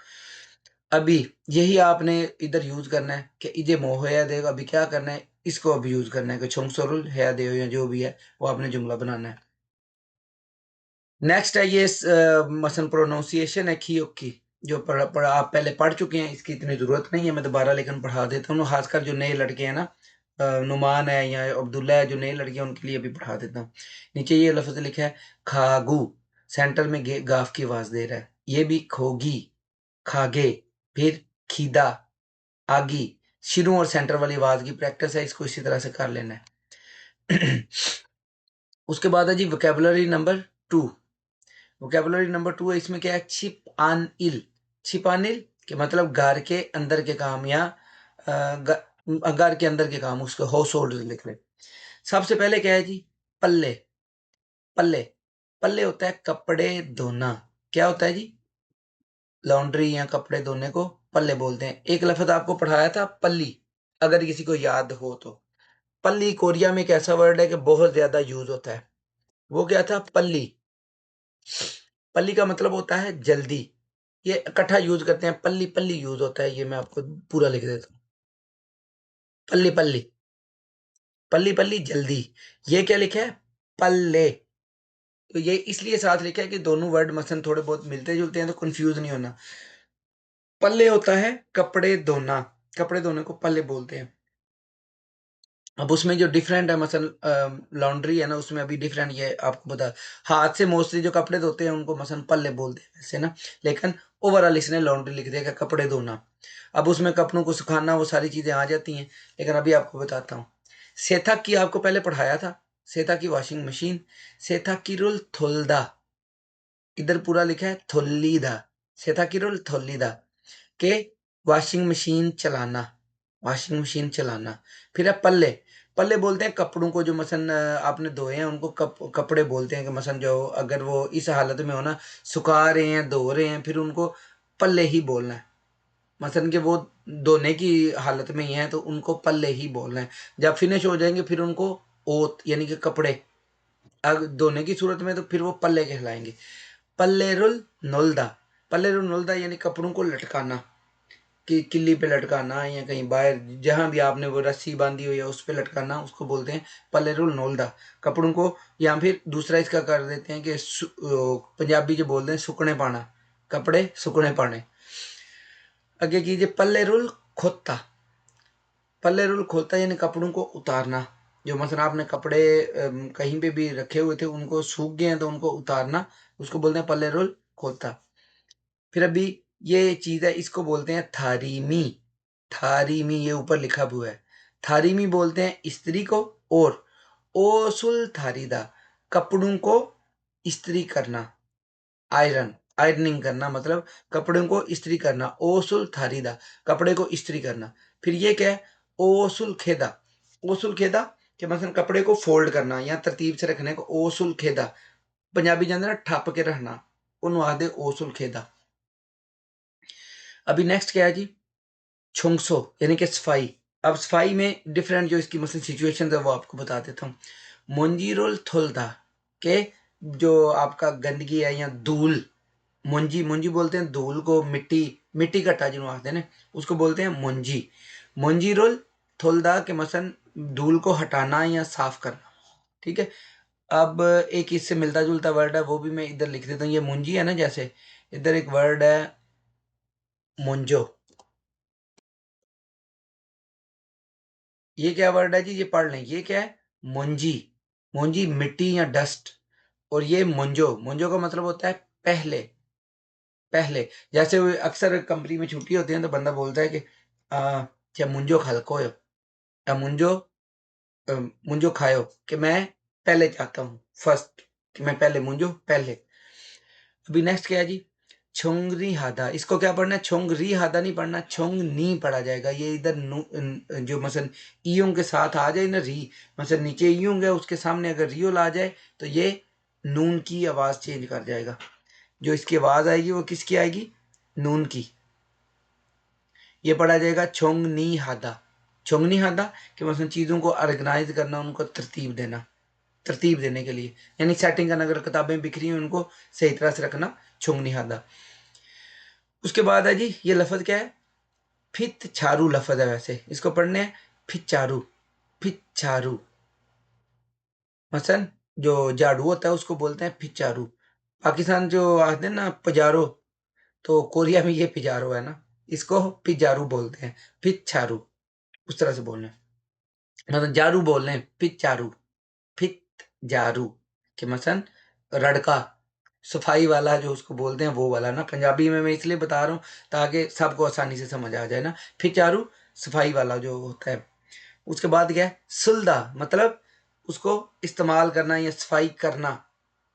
अभी यही आपने इधर यूज करना है कि इजे मोहया देगा, अभी क्या करना है, इसको अभी यूज करना है कि छुंगसरुल है दे या जो भी है वो आपने जुमला बनाना है। नेक्स्ट है ये मसन प्रोनाउंसिएशन है खी की, जो आप पहले पढ़ चुके हैं, इसकी इतनी जरूरत नहीं है, मैं दोबारा लेकिन पढ़ा देता हूँ, खासकर जो नए लड़के हैं ना, नुमान है या अब्दुल्ला है, जो नए लड़के हैं उनके लिए भी पढ़ा देता हूँ। नीचे ये लफ्ज लिखा है खागू, सेंटर में गाफ की आवाज दे रहा है, ये भी खोगी, खागे, फिर खीदा, आगी। शुरू और सेंटर वाली आवाज की प्रैक्टिस है, इसको इसी तरह से कर लेना है। उसके बाद है जी वोकेबलरी नंबर 2। वोकेबलरी नंबर 2 है, इसमें क्या है, छिप आन इल, छिप आन इल के मतलब घर के अंदर के काम या घर के अंदर के काम, उसको हाउस होल्ड लिख ले। सबसे पहले क्या है जी, पल्ले, पल्ले, पल्ले होता है कपड़े धोना। क्या होता है जी, लॉन्ड्री या कपड़े धोने को पल्ले बोलते हैं। एक लफ्ज आपको पढ़ाया था पल्ली, अगर किसी को याद हो तो। पल्ली कोरिया में एक ऐसा वर्ड है कि बहुत ज्यादा यूज होता है, वो क्या था, पल्ली। पल्ली का मतलब होता है जल्दी, ये इकट्ठा यूज करते हैं, पल्ली पल्ली यूज होता है, ये मैं आपको पूरा लिख देता हूँ। पल्ली पल्ली, पल्ली पल्ली जल्दी। ये क्या लिखा है, पल्ले। तो ये इसलिए साथ लिखा है कि दोनों वर्ड मसन थोड़े बहुत मिलते जुलते हैं, तो कंफ्यूज नहीं होना। पल्ले होता है कपड़े धोना, कपड़े धोने को पल्ले बोलते हैं। अब उसमें जो डिफरेंट है, मसल लॉन्ड्री है ना, उसमें अभी डिफरेंट, ये आपको बता, हाथ से मोस्टली जो कपड़े धोते हैं उनको मसल पल्ले बोलते हैं वैसे ना, लेकिन ओवरऑल इसने लॉन्ड्री लिख दिया कि कपड़े धोना। अब उसमें कपड़ों को सुखाना वो सारी चीजें आ जाती हैं, लेकिन अभी आपको बताता हूँ। सेथा की आपको पहले पढ़ाया था, सेथा की वॉशिंग मशीन, सेथा की रुल थोलदा, इधर पूरा लिखा है थोलीदा, सेथा की रुल थोलीदा के वॉशिंग मशीन चलाना, वॉशिंग मशीन चलाना। फिर है पल्ले, पल्ले बोलते हैं कपड़ों को, जो मसन आपने धोए हैं उनको कपड़े बोलते हैं, कि मसन जो अगर वो इस हालत में हो ना, सुखा रहे हैं धो रहे हैं, फिर उनको पल्ले ही बोलना है। मसन कि वो धोने की हालत में ही है तो उनको पल्ले ही बोलना है। जब फिनिश हो जाएंगे फिर उनको ओत यानी कि कपड़े, अगर धोने की सूरत में तो फिर वो पल्ले कहलाएंगे। पल्लेरुल नोल्दा, पल्लेरुल नोल्दा यानी कपड़ों को लटकाना, कि किल्ली पे लटकाना या कहीं बाहर जहां भी आपने वो रस्सी बांधी हो या उस पे लटकाना, उसको बोलते हैं पलेरुल नोलदा, कपड़ों को। या फिर दूसरा इसका कर देते हैं कि पंजाबी जो बोलते हैं सुकने पाना, कपड़े सुकने पाने। आगे कीजिए पल्लेरुल खोता, पल्लेरुल खोता यानी कपड़ों को उतारना, जो मसलन आपने कपड़े कहीं पे भी रखे हुए थे, उनको सूख गए हैं तो उनको उतारना, उसको बोलते हैं पल्लेरुल खोता। फिर अभी ये चीज है, इसको बोलते हैं थारीमी, थारीमी ये ऊपर लिखा हुआ है। थारीमी बोलते हैं स्त्री को। और ओसुल थारीदा, कपड़ों को इस्त्री करना, आयरन, आयरनिंग करना, मतलब कपड़ों को इस्त्री करना, ओसुल थारीदा, कपड़े को इस्त्री करना। फिर ये क्या है, ओसुल खेदा, ओसुल खेदा कि मतलब कपड़े को फोल्ड करना या तरतीब से रखने को ओसुल खेदा, पंजाबी जाते ना ठप के रखना, उन्होंने आखते ओसुल खेदा। अभी नेक्स्ट क्या है जी, छुंगसो यानी कि सफाई। अब सफाई में डिफरेंट जो इसकी मसलन सिचुएशन है वो आपको बता देता हूँ। मुंजीरुल थुलदा के जो आपका गंदगी है या धूल, मुंजी, मुंजी बोलते हैं धूल को, मिट्टी, मिट्टी कट्टा जिन्हों आखते हैं ना, उसको बोलते हैं मुंजी। मुंजीरुल थुलदा के मसलन धूल को हटाना या साफ करना। ठीक है। अब एक इससे मिलता जुलता वर्ड है, वो भी मैं इधर लिख देता हूँ। ये मुंजी है ना, जैसे इधर एक वर्ड है मुंजो, ये क्या वर्ड है जी, ये पढ़ लें, ये क्या है, मुंजी। मोंजी मिट्टी या डस्ट, और ये मुंजो, मुंजो का मतलब होता है पहले। पहले जैसे वो अक्सर कंपनी में छुट्टी होती है तो बंदा बोलता है कि क्या मुंजो खलको हो, या मुंजो खायो, कि मैं पहले चाहता हूँ, फर्स्ट, कि मैं पहले मुंजो पहले। अभी नेक्स्ट क्या है जी, छोंगरी हादा। इसको क्या पढ़ना है, छोंगरी हादा नहीं पढ़ना, छोंग नी पढ़ा जाएगा। ये इधर जो मसन ईयों के साथ आ जाए ना री, मसन नीचे ईयों है उसके सामने अगर रियोल आ जाए तो ये नून की आवाज चेंज कर जाएगा। जो इसकी आवाज आएगी वो किसकी आएगी, नून की। ये पढ़ा जाएगा छोंगनी हादा। छोंगनी हादा कि मतलब चीज़ों को ऑर्गेनाइज करना, उनको तरतीब देना, तरतीब देने के लिए, यानी सेटिंग करना। अगर किताबें बिखरी हैं उनको सही तरह से रखना, छोंगनी हादा। उसके बाद है जी, ये लफज क्या है, फित छारू लफज है। वैसे इसको पढ़ने हैं फित चारू, फित चारू। मसन जो झाड़ू होता है उसको बोलते हैं फित चारू। पाकिस्तान जो आते हैं ना पजारो, तो कोरिया में ये पिजारो है ना, इसको पिजारू बोलते हैं, फित छारू। उस तरह से बोलना है, मतलब जारू बोल रहे हैं, फित चारू, फित जारू, कि मसन रड़का, सफाई वाला जो उसको बोलते हैं वो वाला ना। पंजाबी में मैं इसलिए बता रहा हूँ ताकि सबको आसानी से समझ आ जाए ना, फिर चारू सफाई वाला जो होता है। उसके बाद क्या है, सुलदा, मतलब उसको इस्तेमाल करना या सफाई करना।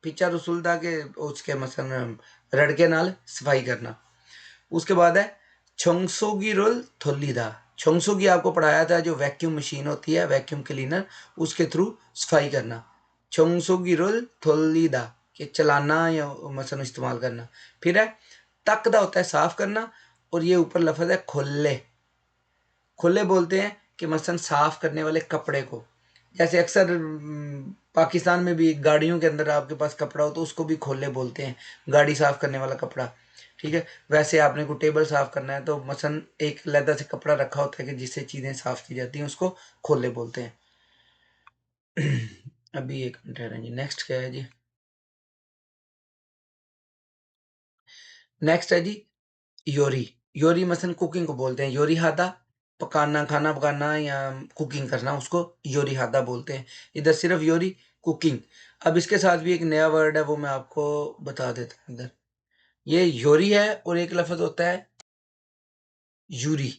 फिर सुलदा के उसके मसन रड़के नाल सफाई करना। उसके बाद है छोंगसोगी रोल थोलीदा। छोंगसोगी आपको पढ़ाया था, जो वैक्यूम मशीन होती है, वैक्यूम क्लीनर, उसके थ्रू सफाई करना। छोंगसोगी रोल थोलीदा कि चलाना या मसन इस्तेमाल करना। फिर है तकदा, होता है साफ करना, और ये ऊपर लफ्ज है खुले। खुले बोलते हैं कि मसन साफ करने वाले कपड़े को। जैसे अक्सर पाकिस्तान में भी गाड़ियों के अंदर आपके पास कपड़ा हो तो उसको भी खोले बोलते हैं, गाड़ी साफ करने वाला कपड़ा। ठीक है, वैसे आपने को टेबल साफ करना है तो मसन एक लैदा से कपड़ा रखा होता है कि जिससे चीज़ें साफ की जाती हैं, उसको खोले बोलते हैं। अभी एक मिनट है जी, नेक्स्ट क्या है जी, नेक्स्ट है जी योरी। योरी मसन कुकिंग को बोलते हैं, योरी हादा, पकाना, खाना पकाना या कुकिंग करना, उसको योरी हादा बोलते हैं। इधर सिर्फ योरी कुकिंग। अब इसके साथ भी एक नया वर्ड है, वो मैं आपको बता देता हूँ इधर। ये योरी है, और एक लफ्ज होता है यूरी।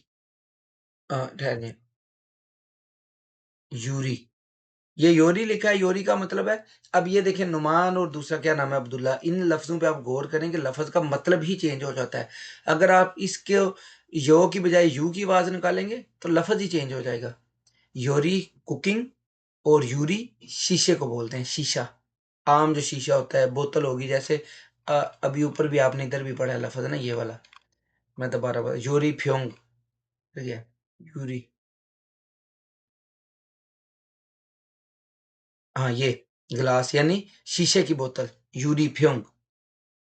ठहरिए, यूरी, ये योरी लिखा है, योरी का मतलब है। अब ये देखिए, नुमान और दूसरा क्या नाम है, अब्दुल्ला, इन लफ्जों पे आप गौर करें कि लफ्ज का मतलब ही चेंज हो जाता है। अगर आप इसके यो की बजाय यू की आवाज निकालेंगे तो लफ्ज ही चेंज हो जाएगा। योरी कुकिंग, और यूरी शीशे को बोलते हैं, शीशा। आम जो शीशा होता है, बोतल होगी जैसे, अभी ऊपर भी आपने इधर भी पढ़ा है लफ्ज ना ये वाला, मैं दोबारा बता, योरी फ्योंग। ठीक है, यूरी, हाँ ये गिलास यानी शीशे की बोतल, यूरी फ्योंग।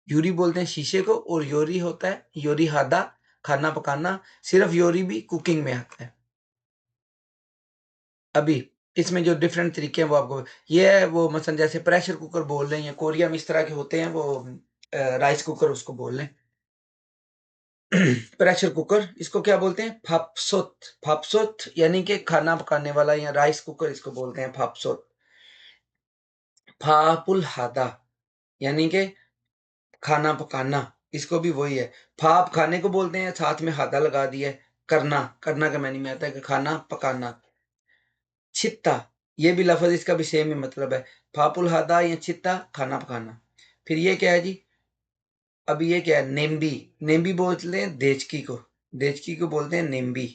यूरी बोलते हैं शीशे को, और योरी होता है योरी हादा, खाना पकाना। सिर्फ योरी भी कुकिंग में आता है। अभी इसमें जो डिफरेंट तरीके हैं वो आपको, ये है वो मसन जैसे प्रेशर कुकर बोल रहे हैं, कोरिया में इस तरह के होते हैं वो, राइस कुकर उसको बोल रहे हैं। प्रेशर कुकर इसको क्या बोलते हैं, फापसोत। फापसोत यानी कि खाना पकाने वाला, या राइस कुकर इसको बोलते हैं, फापसोत। फापुल हादा यानी कि खाना पकाना, इसको भी वही है। फाप खाने को बोलते हैं, साथ में हादा लगा दिया है, करना, करना का मैंने में आता है कि खाना पकाना। छित्ता, ये भी लफ्ज इसका भी सेम ही मतलब है, फापुल हादा या छित्ता, खाना पकाना। फिर ये क्या है जी, अब ये क्या है, नेम्बी। नेम्बी बोलते हैं देचकी को, देचकी को बोलते हैं नेम्बी,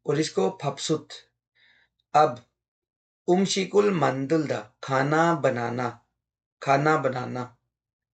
और इसको फपसुत। अब उमशिकुल मंदुलदा, खाना बनाना, खाना बनाना।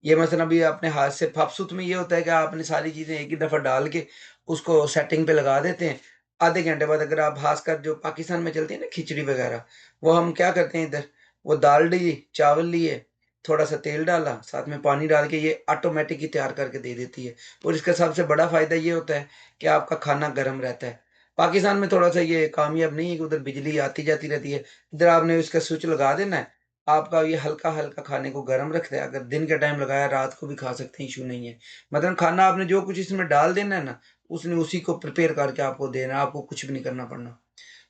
ये मसलन अभी अपने हाथ से फापसुत में ये होता है कि आपने सारी चीज़ें एक ही दफ़ा डाल के उसको सेटिंग पे लगा देते हैं। आधे घंटे बाद अगर आप खासकर जो पाकिस्तान में चलती है ना खिचड़ी वगैरह, वो हम क्या करते हैं इधर, वो दाल ली, चावल लिए, थोड़ा सा तेल डाला, साथ में पानी डाल के ये ऑटोमेटिक ही तैयार करके दे देती है। और इसका सबसे बड़ा फ़ायदा ये होता है कि आपका खाना गर्म रहता है। पाकिस्तान में थोड़ा सा ये कामयाब नहीं है कि उधर बिजली आती जाती रहती है। इधर आपने इसका स्विच लगा देना है, आपका ये हल्का-हल्का खाने को गरम रखता है। अगर दिन के टाइम लगाया, रात को भी खा सकते हैं, इश्यू नहीं है। मतलब खाना आपने जो कुछ इसमें डाल देना है ना, उसने उसी को प्रिपेयर करके आपको देना है, आपको कुछ भी नहीं करना पड़ना।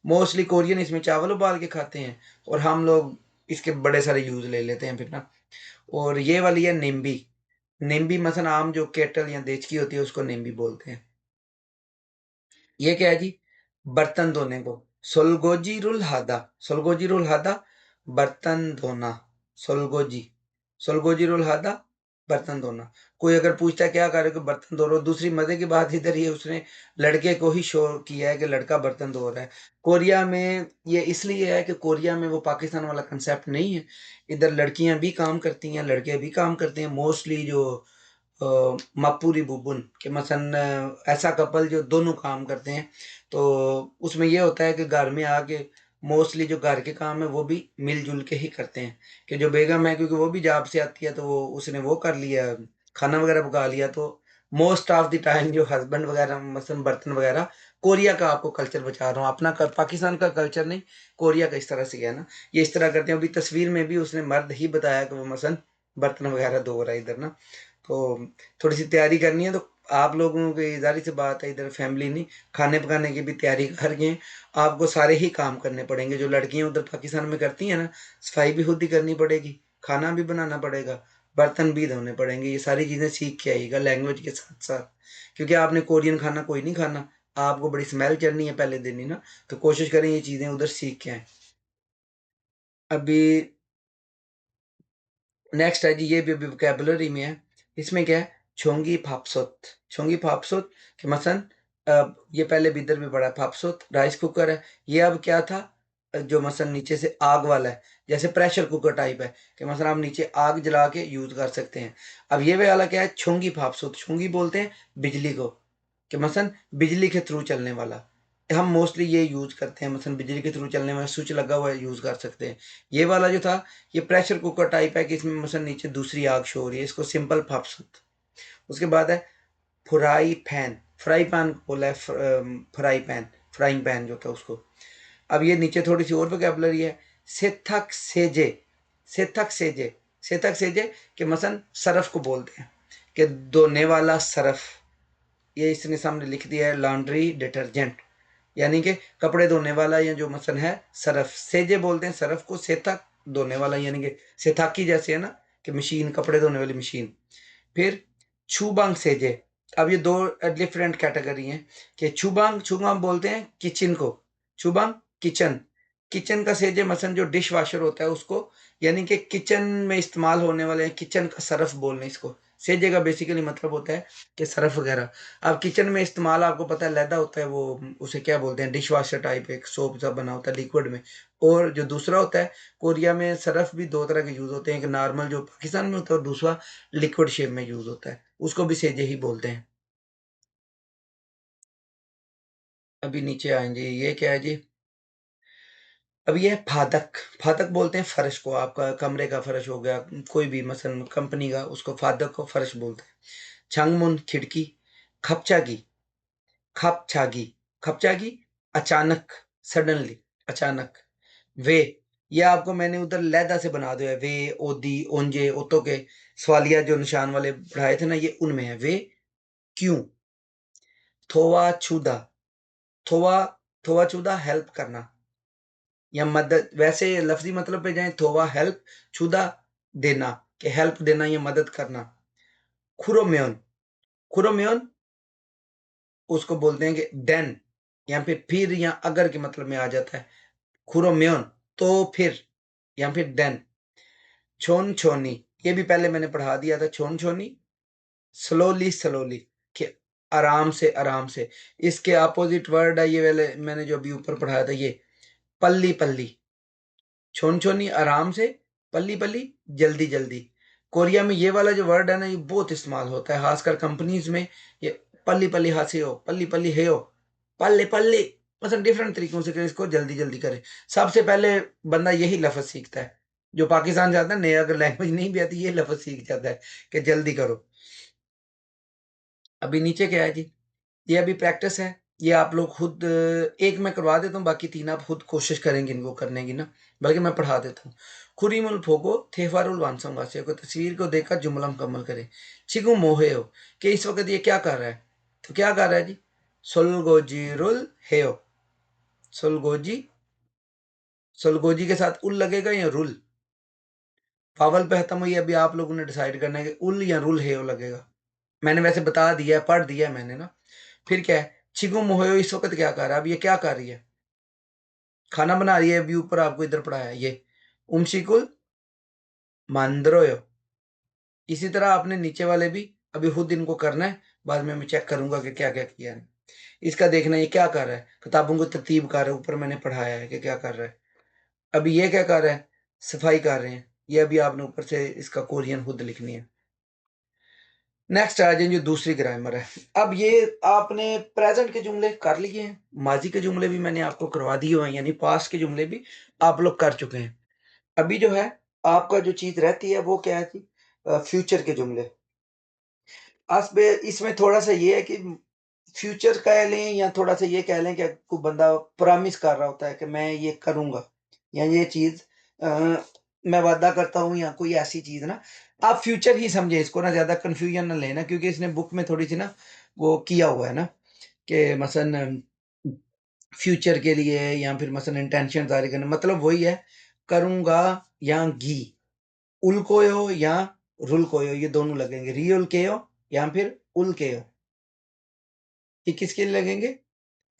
मोस्टली कोरियन इसमें चावल उबाल के खाते हैं, और हम लोग इसके बड़े सारे यूज ले लेते हैं फिर ना। और ये वाली है निम्बी। निम्बी मसलन आम जो केटल या देचकी होती है उसको निम्बी बोलते हैं। ये क्या है जी? बर्तन धोने को। सोलगोजी रुल हादा। सोलगोजी रुल हादा, बर्तन धोना। सोलगोजी। सोलगोजी रुल हादा, बर्तन धोना। कोई अगर पूछता है क्या कर रहे हो, बर्तन धो रहे हो, दूसरी मजे की बात इधर ये उसने लड़के को ही शो किया है कि लड़का बर्तन धो रहा है। कोरिया में ये इसलिए है कि कोरिया में वो पाकिस्तान वाला कंसेप्ट नहीं है। इधर लड़कियां भी काम करती हैं, लड़के भी काम करते हैं। मोस्टली जो मापुरी बुबुन के मसन ऐसा कपल जो दोनों काम करते हैं। तो उसमें ये होता है कि घर में आके मोस्टली जो घर के काम है वो भी मिलजुल के ही करते हैं। कि जो बेगम है क्योंकि वो भी जॉब से आती है तो वो उसने वो कर लिया, खाना वगैरह पका लिया। तो मोस्ट ऑफ द टाइम जो हस्बैंड वगैरह मसलन बर्तन वगैरह, कोरिया का आपको कल्चर बता रहा हूँ, अपना पाकिस्तान का कल्चर नहीं, कोरिया का इस तरह से है ना। ये इस तरह करते हैं। अभी तस्वीर में भी उसने मर्द ही बताया कि वो मसलन बर्तन वगैरह धो रहा है इधर ना। तो थोड़ी सी तैयारी करनी है तो आप लोगों की जारी से बात है, इधर फैमिली नहीं, खाने पकाने की भी तैयारी कर गए हैं। आपको सारे ही काम करने पड़ेंगे जो लड़कियां उधर पाकिस्तान में करती हैं ना। सफाई भी खुद ही करनी पड़ेगी, खाना भी बनाना पड़ेगा, बर्तन भी धोने पड़ेंगे। ये सारी चीज़ें सीख के आइएगा लैंग्वेज के साथ साथ, क्योंकि आपने कोरियन खाना कोई नहीं खाना। आपको बड़ी स्मेल चढ़नी है पहले दिन ही ना। तो कोशिश करें ये चीज़ें उधर सीख के आए। अभी नेक्स्ट है जी, ये भी वोकेबलरी में है। इसमें क्या है? छोंगी फापसुत। छोंगी फापसुत कि मसलन ये पहले भी इधर भी बड़ा फापसुत राइस कुकर है। ये अब क्या था? जो मसलन नीचे से आग वाला है, जैसे प्रेशर कुकर टाइप है कि मसलन आप नीचे आग जला के यूज कर सकते हैं। अब ये वाला क्या है? छोंगी फापसुत। छोंगी बोलते हैं बिजली को, कि मसलन बिजली के थ्रू चलने वाला। हम मोस्टली ये यूज करते हैं, मसलन बिजली के थ्रू चलने वाला स्विच लगा हुआ है यूज कर सकते हैं। ये वाला जो था, ये प्रेशर कुकर टाइप है कि इसमें मसलन नीचे दूसरी आग शो हो रही है, इसको सिंपल फापसुत। उसके बाद है फ्राई पैन। फ्राई पैन बोला है, फ्राई पैन, फ्राइंग पैन जो था उसको। अब ये नीचे थोड़ी सी और वोकैबुलरी है। सेथक सेजे। सेथक सेजे। सेथक सेजे कि मसलन सरफ को बोलते हैं कि धोने वाला सरफ। ये इसने सामने लिख दिया है लॉन्ड्री डिटर्जेंट, यानी कि कपड़े धोने वाला या जो मसलन है सरफ। सेजे बोलते हैं सरफ को, सेथक धोने वाला यानी कि सेथाकी जैसे है ना, कि मशीन, कपड़े धोने वाली मशीन। फिर छूबांग सेजे। अब ये दो डिफरेंट कैटेगरी हैं कि छूबांग, छूबांग बोलते हैं किचन को, छूबांग किचन। किचन का सेजे मसलन जो डिश वॉशर होता है उसको, यानी कि किचन में इस्तेमाल होने वाले किचन का सरफ बोलने इसको। सेजे का बेसिकली मतलब होता है कि सरफ वगैरह। अब किचन में इस्तेमाल आपको पता है लैदा होता है, वो उसे क्या बोलते हैं, डिश वॉशर टाइप एक सोप सा बना होता है लिक्विड में। और जो दूसरा होता है, कोरिया में सरफ भी दो तरह के यूज होते हैं, एक नॉर्मल जो पाकिस्तान में होता है और दूसरा लिक्विड शेप में यूज होता है, उसको भी सेजे ही बोलते हैं। अभी नीचे आएंगे, ये क्या है जी? अब ये है फादक। फादक बोलते हैं फर्श को, आपका कमरे का फर्श हो गया, कोई भी मसलन कंपनी का, उसको फादक को फर्श बोलते हैं। छंगमुन खिड़की। खपचागी। खपचागी। खपचागी अचानक, सडनली, अचानक। वे, ये आपको मैंने उधर लैदा से बना दिया है। वे, ओदी, ओंजे, ओतो के सवालिया जो निशान वाले पढ़ाए थे ना, ये उनमें है। वे क्यों। थोवा छुदा। थोवा, थोवा छुदा हेल्प करना या मदद। वैसे लफ्जी मतलब पे जाए, थोवा हेल्प, छुदा देना, कि हेल्प देना या मदद करना। खुरोम्योन। खुरोम्योन उसको बोलते हैं कि देन, या फिर या अगर के मतलब में आ जाता है। खुरोम्योन तो फिर, या फिर देन। छोन छोनी, ये भी पहले मैंने पढ़ा दिया था। छोन छोनी स्लोली, स्लोली कि आराम से, आराम से। इसके अपोजिट वर्ड है ये वाले मैंने जो अभी ऊपर पढ़ाया था, ये पल्ली पल्ली। छोन छोनी आराम से, पल्ली पल्ली जल्दी जल्दी। कोरिया में ये वाला जो वर्ड है ना, ये बहुत इस्तेमाल होता है खासकर कंपनीज में। ये पल्ली पल्ली हासे हो, पल्ली पल्ली है हो, पल्ले पल्ले, मतलब डिफरेंट तरीकों से करें इसको, जल्दी जल्दी करें। सबसे पहले बंदा यही लफ्ज सीखता है जो पाकिस्तान जाता है, नया अगर लैंग्वेज नहीं भी आती, ये लफ्ज सीख जाता है कि जल्दी करो। अभी नीचे क्या है जी? ये अभी प्रैक्टिस है। ये आप लोग खुद एक मैं करवा देता हूँ, बाकी तीन आप खुद कोशिश करेंगे इनको करने की ना, बल्कि मैं पढ़ा देता हूँ। खुरीमुल फोको थेफारुल वानसम वासे को, तस्वीर को देखकर जुमला मुकम्मल करें। छिगु मोहे हो, कि इस वक्त ये क्या कर रहा है? तो क्या कर रहा है जी? सोलगोजीरुल हेयो। सोलगोजी, सोलगोजी के साथ उल लगेगा या रुल? वावल पे खत्म हुई है, अभी आप लोगों ने डिसाइड करना है कि उल या रुल हेयो लगेगा। मैंने वैसे बता दिया है, पढ़ दिया है मैंने ना। फिर क्या है, छिगु मोहयो इस वक्त क्या कर रहा है, अब ये क्या कर रही है, खाना बना रही है। अभी ऊपर आपको इधर पढ़ाया है ये उमशिकुल मांद्रोयो। इसी तरह आपने नीचे वाले भी अभी खुद इनको करना है, बाद में मैं चेक करूंगा कि क्या क्या किया है। इसका देखना ये क्या कर रहा है, किताबों को तरतीब कर रहा है, ऊपर मैंने पढ़ाया है कि क्या कर रहा है। अभी ये क्या कर रहा है, सफाई कर रहे हैं। ये अभी आपने ऊपर से इसका कोरियन खुद लिखनी है। नेक्स्ट आ जाए जो दूसरी ग्रामर है। अब ये आपने प्रेजेंट के जुमले कर लिए हैं, माजी के जुमले भी मैंने आपको करवा दिए हुए हैं, यानी पास्ट के जुमले भी आप लोग कर चुके हैं। अभी जो है आपका जो चीज रहती है वो क्या है जी, फ्यूचर के जुमले। इसमें थोड़ा सा ये है कि फ्यूचर कह लें या थोड़ा सा ये कह लें कि कोई बंदा प्रॉमिस कर रहा होता है कि मैं ये करूंगा, या ये चीज मैं वादा करता हूँ, या कोई ऐसी चीज ना। आप फ्यूचर ही समझे इसको ना, ज्यादा कंफ्यूजन ना लेना, क्योंकि इसने बुक में थोड़ी सी ना वो किया हुआ है ना कि मसलन फ्यूचर के लिए या फिर मसलन इंटेंशन जारी करना, मतलब वही है, करूंगा या गी, उल्कोयो या रुल्कोयो, ये दोनों लगेंगे, रियल केयो या फिर उल केयो। ये किसके लिए लगेंगे,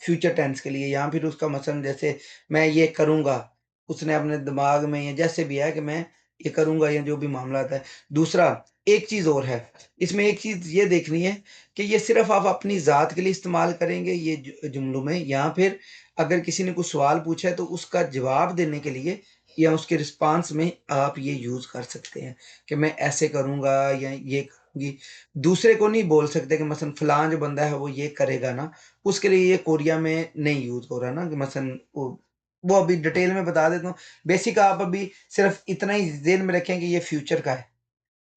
फ्यूचर टेंस के लिए। या फिर उसका मतलब जैसे मैं ये करूंगा, उसने अपने दिमाग में या जैसे भी है कि मैं ये करूंगा, या जो भी मामला है। दूसरा, एक चीज और है इसमें, एक चीज ये देखनी है कि ये सिर्फ आप अपनी जात के लिए इस्तेमाल करेंगे ये जुमलों में, या फिर अगर किसी ने कुछ सवाल पूछा है तो उसका जवाब देने के लिए या उसके रिस्पांस में आप ये यूज कर सकते हैं कि मैं ऐसे करूंगा या ये करूंगी। दूसरे को नहीं बोल सकते कि मसलन फलां जो बंदा है वो ये करेगा ना, उसके लिए ये कोरिया में नहीं यूज हो रहा ना, कि मसलन वो अभी डिटेल में बता देता हूँ। बेसिक आप अभी सिर्फ इतना ही जेहन में रखें कि ये फ्यूचर का है,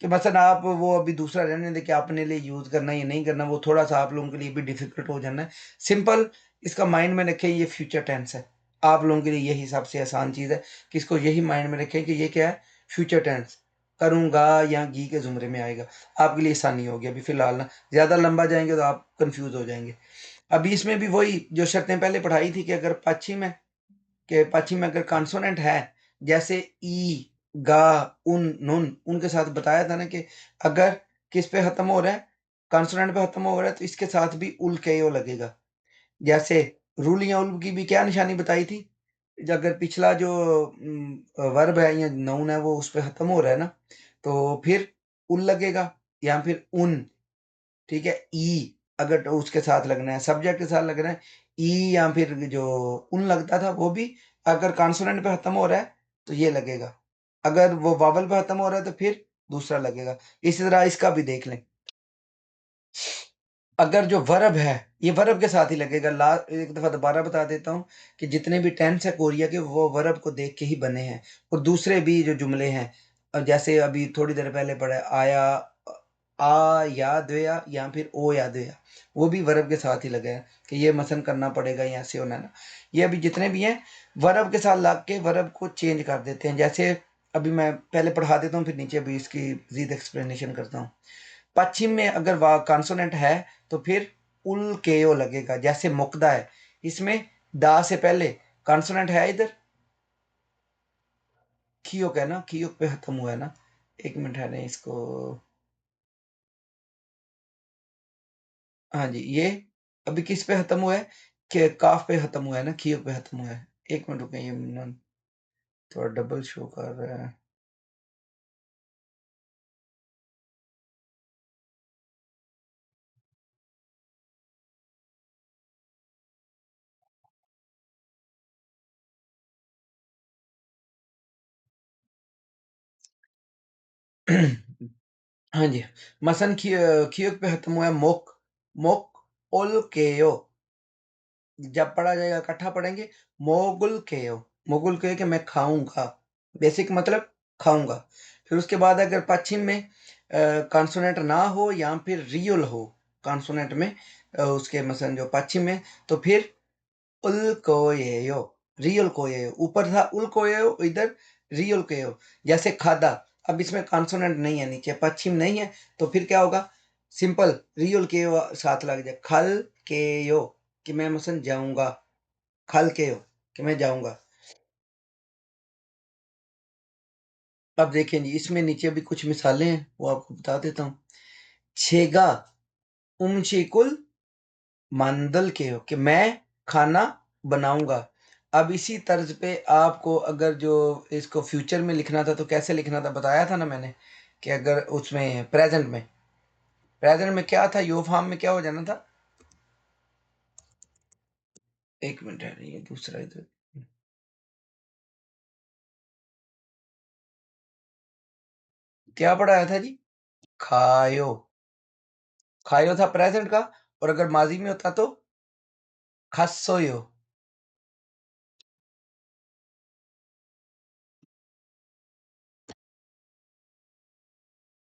कि मसलन आप वो अभी दूसरा रहने दें कि अपने लिए यूज करना है या नहीं करना, वो थोड़ा सा आप लोगों के लिए भी डिफिकल्ट हो जाना है। सिंपल इसका माइंड में रखें, ये फ्यूचर टेंस है। आप लोगों के लिए यही सबसे आसान चीज है कि इसको यही माइंड में रखें कि ये क्या है, फ्यूचर टेंस। करूंगा या गी के जुमरे में आएगा, आपके लिए आसानी होगी। अभी फिलहाल ना ज्यादा लंबा जाएंगे तो आप कंफ्यूज हो जाएंगे। अभी इसमें भी वही जो शर्तें पहले पढ़ाई थी कि अगर पश्चिम है, कि पश्चिम में अगर कॉन्सोनेंट है, जैसे ई, गा, उन, नुन, उनके साथ बताया था ना कि अगर किस पे खत्म हो रहा है, कॉन्सोनेंट पे खत्म हो रहा है, तो इसके साथ भी उल के ओ लगेगा। जैसे रूल या उल की भी क्या निशानी बताई थी, अगर पिछला जो वर्ब है या नाउन है वो उस पे खत्म हो रहा है ना, तो फिर उल लगेगा या फिर उन। ठीक है, ई अगर तो उसके साथ लगना है, सब्जेक्ट के साथ लगना है, ई, या फिर जो उन लगता था वो भी अगर कॉन्सोनेंट पे खत्म हो रहा है तो ये लगेगा, अगर वो वावल पे खत्म हो रहा है तो फिर दूसरा लगेगा। इसी तरह इसका भी देख लें, अगर जो वर्ब है ये वर्ब के साथ ही लगेगा। एक दफा दोबारा बता देता हूँ कि जितने भी टेंस है कोरिया के वो वर्ब को देख के ही बने हैं। और दूसरे भी जो जुमले हैं, जैसे अभी थोड़ी देर पहले पढ़ा आया, आ याद या फिर ओ याद वो भी वर्ब के साथ ही लगे हैं कि ये मसन करना पड़ेगा या ऐसे होना है ना। ये अभी जितने भी हैं वर्ब के साथ लग के वर्ब को चेंज कर देते हैं। जैसे अभी मैं पहले पढ़ा देता हूँ, फिर नीचे अभी इसकी मजीद एक्सप्लेनेशन करता हूँ। पश्चिम में अगर वह कॉन्सोनेंट है तो फिर उल केओ लगेगा। जैसे मुक्दा है, इसमें दा से पहले कॉन्सोनेंट है इधर, खियोक है ना, खियोक पे खत्म हुआ है ना। एक मिनट है नहीं इसको, हाँ जी, ये अभी किस पे खत्म हुआ है, कि काफ पे खत्म हुआ है ना, खियोक पे खत्म हुआ है। एक मिनट रुके, ये थोड़ा डबल शो कर रहा है। हाँ जी, मसन खियोक पे खत्म हुआ है मोक, मोक ओल केयो। जब पढ़ा जाएगा इकट्ठा पढ़ेंगे, मोगुल केयो, मोगुल केयो कि मैं खाऊंगा, बेसिक मतलब खाऊंगा। फिर उसके बाद अगर पश्चिम में कॉन्सोनेंट ना हो या फिर रियल हो कॉन्सोनेंट में, उसके मसन जो पश्चिम में, तो फिर उल कोयो, रियल कोयो, ऊपर था उल कोयो, इधर रियल कोयो। जैसे खादा, अब इसमें कॉन्सोनेंट नहीं है, नीचे पश्चिम नहीं है, तो फिर क्या होगा, सिंपल रियल केयो साथ लग जाए, खल केयो कि मैं मसन जाऊंगा, खल केयो कि मैं जाऊंगा। अब देखें जी, इसमें नीचे भी कुछ मिसालें हैं, वो आपको बता देता हूँ। छेगा उमशीकुल मांदल के हो, कि मैं खाना बनाऊंगा। अब इसी तर्ज पे आपको अगर जो इसको फ्यूचर में लिखना था तो कैसे लिखना था, बताया था ना मैंने, कि अगर उसमें प्रेजेंट में क्या था, यो फॉर्म में क्या हो जाना था। एक मिनट है, ये दूसरा इधर क्या पढ़ाया था जी। खायो, खायो था प्रेजेंट का, और अगर माजी में होता तो खासोयो।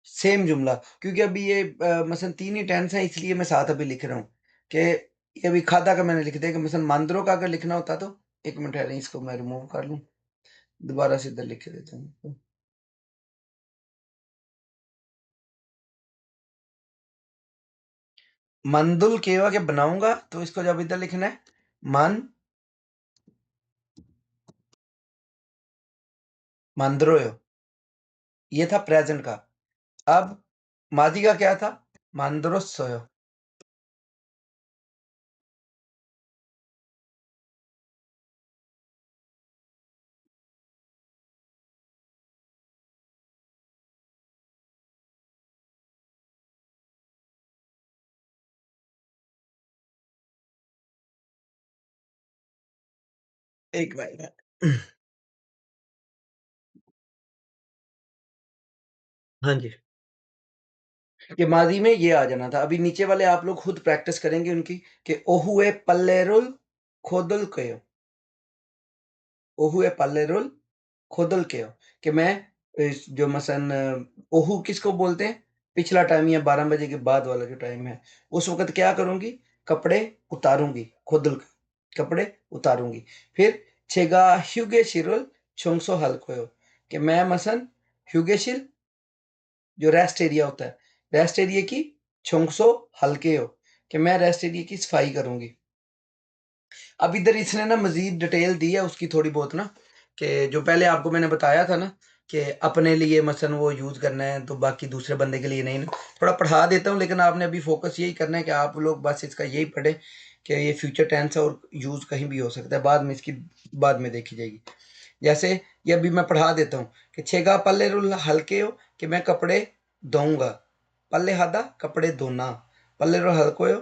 सेम जुमला, क्योंकि अभी ये मसलन तीन ही टेंस है, इसलिए मैं साथ अभी लिख रहा हूँ कि ये अभी खादा का मैंने लिख दिया, कि मसलन मांदरों का अगर लिखना होता तो। एक मिनट है, इसको मैं रिमूव कर लूँ, दोबारा से इधर लिख के देता हूँ। मंदुल केवा के बनाऊंगा, तो इसको जब इधर लिखना है, मन मंद्रोयो, ये था प्रेजेंट का। अब माजी का क्या था, मंद्रोसोयो। एक मिनट, हाँ जी, कि माजी में ये आ जाना था। अभी नीचे वाले आप लोग खुद प्रैक्टिस करेंगे उनकी, कि ओहुए पल्लेरुल खोदुल कयो, ओहुए पल्लेरुल खोदुल कयो, कि मैं जो मसन ओहू किसको बोलते हैं, पिछला टाइम या 12 बजे के बाद वाला जो टाइम है, उस वक्त क्या करूंगी, कपड़े उतारूंगी, खोदुल कपड़े उतारूंगी। फिर छेगा ह्यूगे शिरुल छोंगसो हल्कोयो, कि मैं मसन ह्यूगेशिल, जो रेस्ट एरिया होता है, रेस्ट एरिया की छोंगसो हल्के हो, कि मैं रेस्ट एरिया की सफाई करूंगी। अब इधर इसने ना मजीद डिटेल दी है उसकी थोड़ी बहुत ना, कि जो पहले आपको मैंने बताया था ना, कि अपने लिए मसन वो यूज करना है तो बाकी दूसरे बंदे के लिए नहीं ना। थोड़ा पढ़ा देता हूँ, लेकिन आपने अभी फोकस यही करना है कि आप लोग बस इसका यही पढ़ें, कि ये फ्यूचर टेंस है और यूज कहीं भी हो सकता है, बाद में इसकी बाद में देखी जाएगी। जैसे ये अभी मैं पढ़ा देता हूँ, कि छेगा पल्ले रुल हल्के हो, कि मैं कपड़े धोऊंगा। पल्ले हादा कपड़े धोना, पल्ले रुल हल्को हो,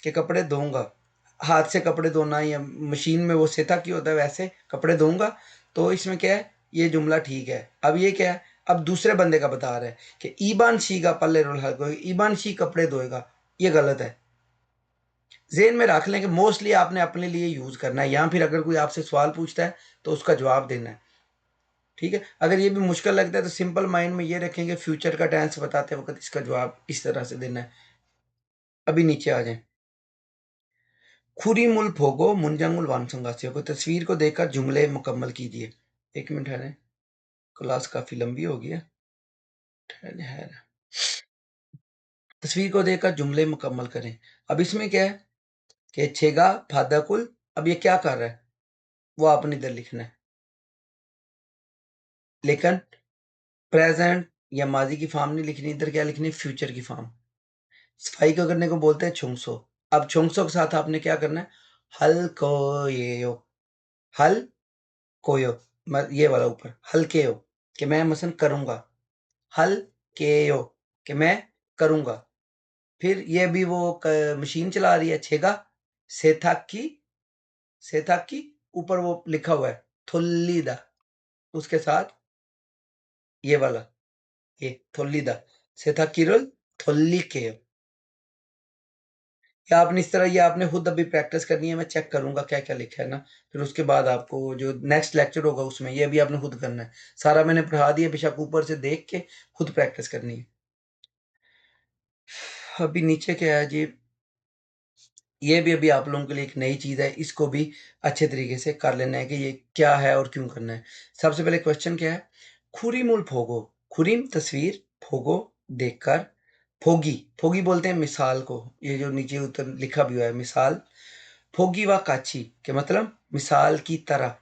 कि कपड़े धोऊंगा। हाथ से कपड़े धोना या मशीन में वो सेथा की होता है, वैसे कपड़े धोऊंगा। तो इसमें क्या है, ये जुमला ठीक है। अब ये क्या है, अब दूसरे बंदे का बता रहा है कि ईबान शी का पल्ले रुल हल्को, ईबान शी कपड़े धोएगा, ये गलत है। जेन में रख लें कि मोस्टली आपने अपने लिए यूज करना है, या फिर अगर कोई आपसे सवाल पूछता है तो उसका जवाब देना है। ठीक है, अगर ये भी मुश्किल लगता है तो सिंपल माइंड में ये रखेंगे, फ्यूचर का टेंस बताते वक्त इसका जवाब इस तरह से देना है। अभी नीचे आ जाए, खुरी मुल भोगो मुंजांगुल वानसंगासियो को, तस्वीर को देखकर जुमले मुकम्मल कीजिए। एक मिनट है, क्लास काफी लंबी हो गई है, ठहरे है। तस्वीर को देखकर जुमले मुकम्मल करें। अब इसमें क्या है, कि छेगा फादाकुल, अब ये क्या कर रहा है, वो आपने इधर लिखना है। लेकिन प्रेजेंट या माजी की फॉर्म नहीं लिखनी, इधर क्या लिखनी है, फ्यूचर की फॉर्म। सफाई को करने को बोलते हैं छुंगसो। अब छुंगसो के साथ आपने क्या करना है, हल कोयो, हल कोयो, ये वाला ऊपर हल्के हो, कि मैं मसन करूंगा। हल के हो, कि मैं करूंगा। फिर ये भी वो मशीन चला रही है, छेगा सेथाकी, सेथाकी ऊपर वो लिखा हुआ है थोल्लीदा, उसके साथ ये वाला, ये थोल्लीदा, सेथाकी रोल थोल्ली के। या आपने इस तरह, ये आपने खुद अभी प्रैक्टिस करनी है, मैं चेक करूंगा क्या क्या लिखा है ना, फिर उसके बाद आपको जो नेक्स्ट लेक्चर होगा उसमें ये भी आपने खुद करना है। सारा मैंने पढ़ा दिया, बेशक ऊपर से देख के खुद प्रैक्टिस करनी है। अभी नीचे क्या है जी, ये भी अभी आप लोगों के लिए एक नई चीज है, इसको भी अच्छे तरीके से कर लेना है कि ये क्या है और क्यों करना है। सबसे पहले क्वेश्चन क्या है, खुरीमुल फोगो, खुरीम तस्वीर, फोगो देखकर, फोगी, फोगी बोलते हैं मिसाल को, ये जो नीचे उतर लिखा भी हुआ है मिसाल। फोगी व काची के मतलब मिसाल की तरह।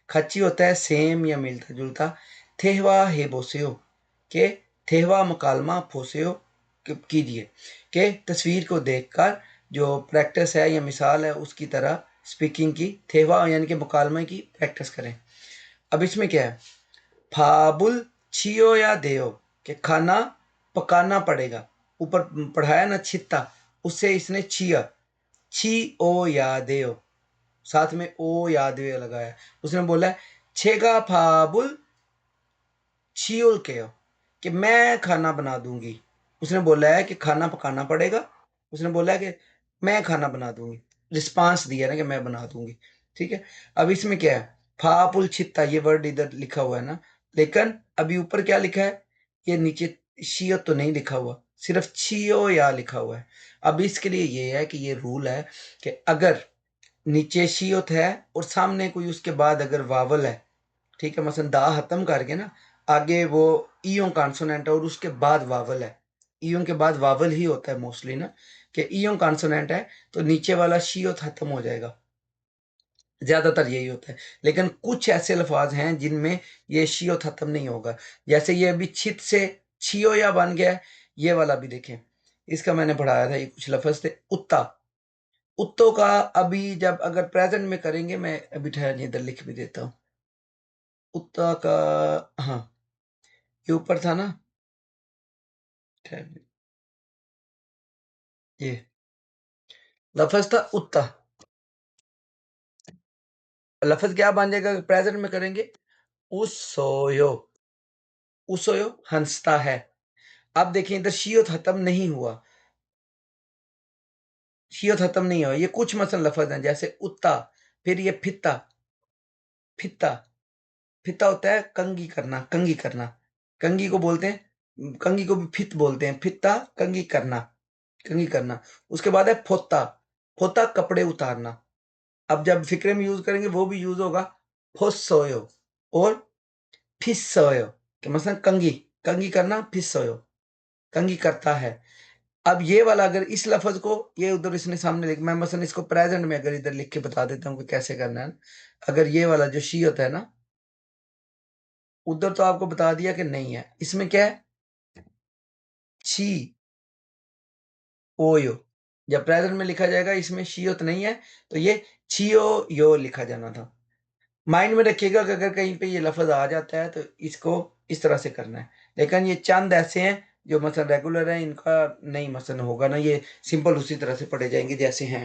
खच्ची होता है सेम या मिलता जुलता। थेहवा हे बोसेओ के थेहवा मकालमा फोसेओ कीजिए के तस्वीर को देखकर जो प्रैक्टिस है या मिसाल है उसकी तरह स्पीकिंग की थेहवा यानी कि मुकालमे की प्रैक्टिस करें। अब इसमें क्या है, फाबुल छियो या देओ कि खाना पकाना पड़ेगा। ऊपर पढ़ाया ना छित्ता, उससे इसने छिया छी ओ या देओ, साथ में ओ या देओ लगाया। उसने बोला है छेगा फाबुल छियोल के कि मैं खाना बना दूंगी। उसने बोला है कि खाना पकाना पड़ेगा, उसने बोला है कि मैं खाना बना दूंगी, रिस्पांस दिया ना कि मैं बना दूंगी। ठीक है, अब इसमें क्या है, फापुल छित्ता ये वर्ड इधर लिखा हुआ है ना, लेकिन अभी ऊपर क्या लिखा है, ये नीचे शियो तो नहीं लिखा हुआ, सिर्फ छियो या लिखा हुआ है। अब इसके लिए ये है कि ये रूल है कि अगर नीचे शियोत है और सामने कोई उसके बाद अगर वावल है, ठीक है, मसलन दा खत्म करके ना आगे वो ईयों कॉन्सोनेंट है और उसके बाद वावल है, ईयों के बाद वावल ही होता है मोस्टली ना, कि ईयों कॉन्सोनेंट है तो नीचे वाला शीयो खत्म हो जाएगा, ज्यादातर यही होता है। लेकिन कुछ ऐसे लफाज हैं जिनमें ये शीयो खत्म नहीं होगा, जैसे ये अभी छित से छियो या बन गया है, ये वाला भी देखें, इसका मैंने पढ़ाया था, ये कुछ लफज थे उत्ता, उत्तों का अभी जब अगर प्रेजेंट में करेंगे, मैं अभी ठहर इधर लिख भी देता हूँ उत्ता का। हाँ, ये ऊपर था ना, ठहर, ये लफज था उत्ता, लफज क्या बन जाएगा प्रेजेंट में करेंगे, उस सोयो, उसोयो हंसता है। अब देखिए इधर शियो खत्म नहीं हुआ, शियो खत्म नहीं हुआ, ये कुछ मसल लफज हैं जैसे उत्ता, फिर ये फित्ता, फित्ता, फित्ता होता है कंगी करना, कंगी करना, कंगी को बोलते हैं, कंगी को भी फित बोलते हैं, फित्ता कंगी करना, कंगी करना। उसके बाद है फोत्ता, फोत्ता कपड़े उतारना। अब जब फिक्रे में यूज करेंगे वो भी यूज होगा फोसोयो और फिसोयो, कि मतलब कंगी, कंगी करना, फिसोयो कंगी करता है। अब ये वाला अगर इस लफज को ये उधर इसने सामने लिख, मैं मसलन इसको प्रेजेंट में अगर इधर लिख के बता देता हूँ कि कैसे करना है। अगर ये वाला जो शी होता है ना, उधर तो आपको बता दिया कि नहीं है, इसमें क्या है, छी ओयो, जब प्रेजेंट में लिखा जाएगा इसमें शीयोत नहीं है, तो ये छियो यो लिखा जाना था। माइंड में रखिएगा कि अगर कहीं पे ये लफ्ज आ जाता है तो इसको इस तरह से करना है। लेकिन ये चंद ऐसे हैं जो मतलब रेगुलर है, इनका नहीं मसलन होगा ना, ये सिंपल उसी तरह से पढ़े जाएंगे जैसे हैं।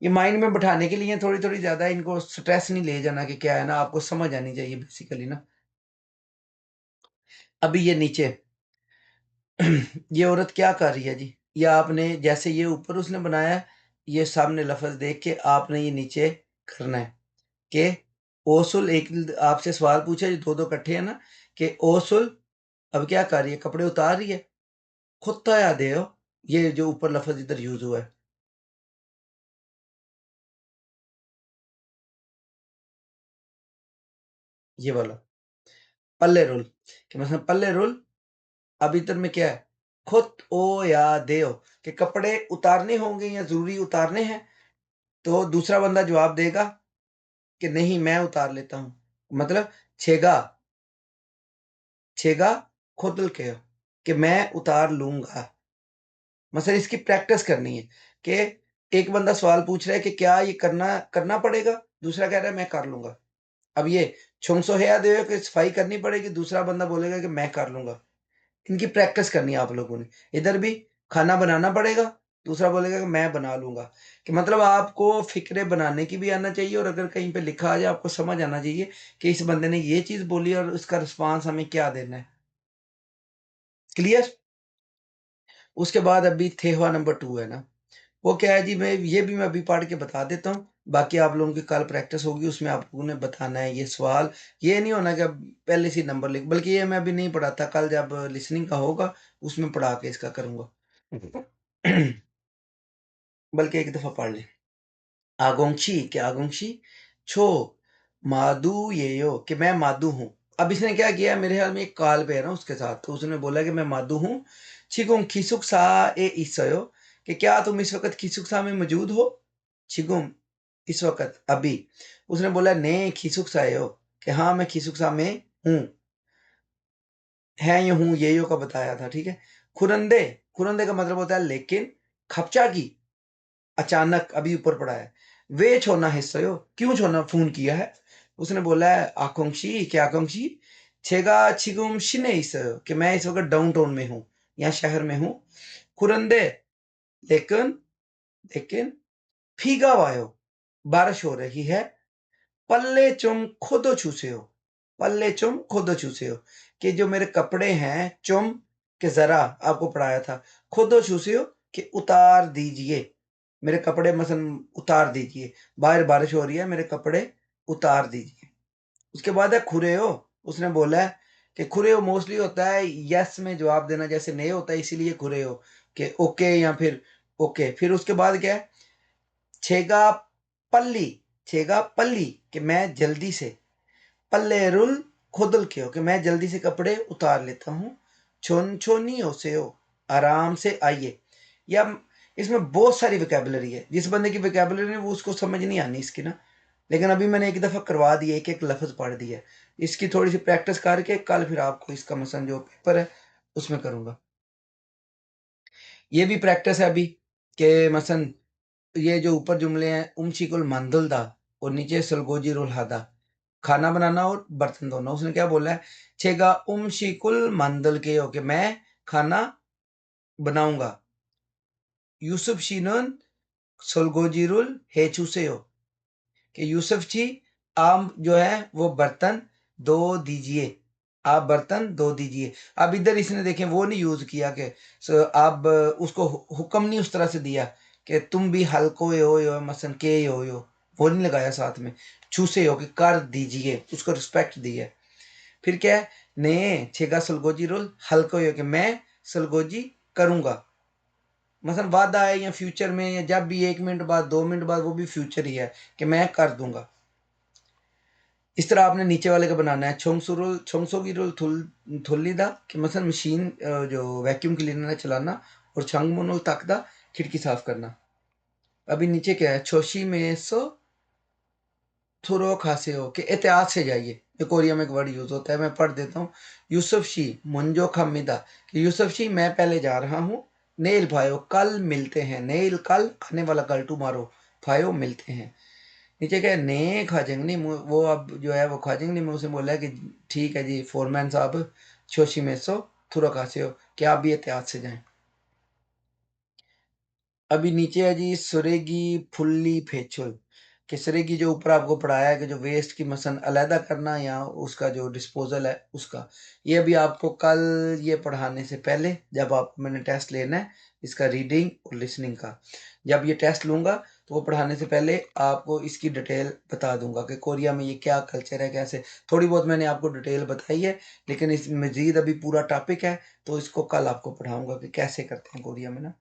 ये माइंड में बैठाने के लिए थोड़ी थोड़ी ज्यादा, इनको स्ट्रेस नहीं ले जाना कि क्या है ना, आपको समझ आनी चाहिए बेसिकली ना। अभी ये नीचे ये औरत क्या कर रही है जी, ये आपने जैसे ये ऊपर उसने बनाया है, ये सामने लफ्ज देख के आपने ये नीचे करना है कि ओसुल, एक आपसे सवाल पूछा जो दो दो इकट्ठे है ना, कि ओसुल अब क्या कर रही है, कपड़े उतार रही है, खुत्ता या दे हो, ये जो ऊपर लफ्ज इधर यूज हुआ है, ये वाला पल्ले रोल, कि मतलब पल्ले रोल। अब इधर में क्या है, खुद ओ या दे हो, कि कपड़े उतारने होंगे या जरूरी उतारने हैं, तो दूसरा बंदा जवाब देगा कि नहीं मैं उतार लेता हूं, मतलब छेगा, छेगा खुद के, कि मैं उतार लूंगा। मतलब इसकी प्रैक्टिस करनी है कि एक बंदा सवाल पूछ रहा है कि क्या ये करना करना पड़ेगा, दूसरा कह रहा है मैं कर लूंगा। अब ये छुंसो है दे कि सफाई करनी पड़ेगी, दूसरा बंदा बोलेगा कि मैं कर लूंगा। इनकी प्रैक्टिस करनी है आप लोगों ने। इधर भी खाना बनाना पड़ेगा, दूसरा बोलेगा कि मैं बना लूंगा, कि मतलब आपको फिक्रे बनाने की भी आना चाहिए, और अगर कहीं पे लिखा आ जाए आपको समझ आना चाहिए कि इस बंदे ने ये चीज बोली और उसका रिस्पांस हमें क्या देना है। क्लियर। उसके बाद अभी थेहवा नंबर 2 है ना, वो क्या है जी, मैं अभी पढ़ के बता देता हूँ, बाकी आप लोगों की कल प्रैक्टिस होगी, उसमें आप लोगों ने बताना है ये सवाल। ये नहीं होना कि अब पहले से नंबर लिख, बल्कि ये मैं अभी नहीं पढ़ाता, कल जब लिसनिंग का होगा उसमें पढ़ा के इसका करूंगा। बल्कि एक दफा पढ़ ले। आगोंशी, क्या आगोंशी छो मादू ये यो, कि मैं मादू हूँ। अब इसने क्या किया, मेरे ख्याल में एक काल पे है ना उसके साथ, तो उसने बोला कि मैं मादू हूँ। छिगुम खिसुक सा ए इसयो, कि क्या तुम इस वक्त खिसुक सा में मौजूद हो। छिगुम इस वक्त अभी, उसने बोला ने खिसुक सा हो, कि हाँ मैं खिसुक सा में हूँ। है ये हूँ ये यो का बताया था, ठीक है। खुरंदे, खुरंदे का मतलब होता है लेकिन, खपचा की, अचानक अभी ऊपर पड़ा है। वे छोना हिस्सा हो, क्यों छोना फोन किया है। उसने बोला है आकांक्षी, क्या आकांक्षी, छेगा छिगुम शिने इस, कि मैं इस वक्त डाउन टाउन में हूँ, यहाँ शहर में हूँ। खुरंदे, लेकिन, लेकिन फीगा वायो, बारिश हो रही है। पल्ले चुम खुद छूसे हो, पल्ले चुम खुद छूसे हो, कि जो मेरे कपड़े हैं, चुम के जरा आपको पढ़ाया था, खुद छूसे हो कि उतार दीजिए, मेरे कपड़े मसन उतार दीजिए, बाहर बारिश हो रही है, मेरे कपड़े उतार दीजिए। उसके बाद है खुरे हो, उसने बोला है कि खुरे हो मोस्टली होता है यस में जवाब देना, जैसे नहीं होता है इसीलिए खुरे हो, कि ओके या फिर ओके। फिर उसके बाद क्या है, छेगा पल्ली, छेगा पल्ली, कि मैं जल्दी से, पल्ले रुल खुदल के हो, कि मैं जल्दी से कपड़े उतार लेता हूँ। छोन छोनी हो से हो, आराम से आइए। या इसमें बहुत सारी वोकेबलरी है, जिस बंदे की वोकेबलरी है वो उसको समझ नहीं आनी इसकी ना, लेकिन अभी मैंने एक दफ़ा करवा दिया, एक एक लफ्ज़ पढ़ दिया। इसकी थोड़ी सी प्रैक्टिस करके कल फिर आपको इसका मसन जो पेपर है उसमें करूँगा। ये भी प्रैक्टिस है अभी, कि मसन ये जो ऊपर जुमले हैं, उमशिकुल मंदुलदा और नीचे सलगोजी रुल हादा, खाना बनाना और बर्तन धोना। उसने क्या बोला है, छेगा उमशिकुल मंदल के हो, कि मैं खाना बनाऊंगा। यूसुफ शीनन सलगोजीरुल हेचूसे हो, कि यूसुफ जी आप जो है वो बर्तन धो दीजिए, आप बर्तन धो दीजिए। अब इधर इसने देखें वो नहीं यूज किया कि आप उसको हुक्म नहीं उस तरह से दिया कि तुम भी हल्को हो मसन के हो, वो नहीं लगाया साथ में, छूसे हो कि कर दीजिए, उसको रिस्पेक्ट दी है। फिर क्या है, ने छेगा सलगोजी रोल हल्को हो कि मैं सलगोजी करूंगा, मसलन वादा है या फ्यूचर में, या जब भी 1 मिनट बाद 2 मिनट बाद, वो भी फ्यूचर ही है कि मैं कर दूंगा। इस तरह आपने नीचे वाले का बनाना है, छोंगसुरुल छोंगसोगी रुल थुल थुल्लीदा, कि मसलन मशीन जो वैक्यूम क्लीनर है चलाना, और छंगमुनुल तकदा, खिड़की साफ करना। अभी नीचे क्या है, छोशी में सो थुरो खासे हो, कि एहतियात से जाइए। ये कोरिया में एक वर्ड यूज होता है, मैं पढ़ देता हूँ। यूसुफ शी मुंजो खमिदा, कि यूसुफ शी मैं पहले जा रहा हूँ। नेल भायो कल मिलते हैं, नेल कल आने वाला, कल टुमारो, भायो मिलते हैं। नीचे क्या है, ने खाजंगनी वो अब जो है वो खाजंगनी में उसे बोला है कि ठीक है जी फोरमैन साहब, छोशी में सो थुरो खासे हो, कि आप भी एहतियात से जाएं। अभी नीचे है जी सुरेगी फुल्ली फेचुल, कि सुरेगी जो ऊपर आपको पढ़ाया है कि जो वेस्ट की मसन अलहदा करना या उसका जो डिस्पोजल है उसका, ये अभी आपको कल ये पढ़ाने से पहले, जब आपको मैंने टेस्ट लेना है इसका रीडिंग और लिसनिंग का, जब ये टेस्ट लूँगा तो वो पढ़ाने से पहले आपको इसकी डिटेल बता दूंगा कि कोरिया में ये क्या कल्चर है, कैसे। थोड़ी बहुत मैंने आपको डिटेल बताई है, लेकिन इस मजीद अभी पूरा टॉपिक है, तो इसको कल आपको पढ़ाऊंगा कि कैसे करते हैं कोरिया में ना।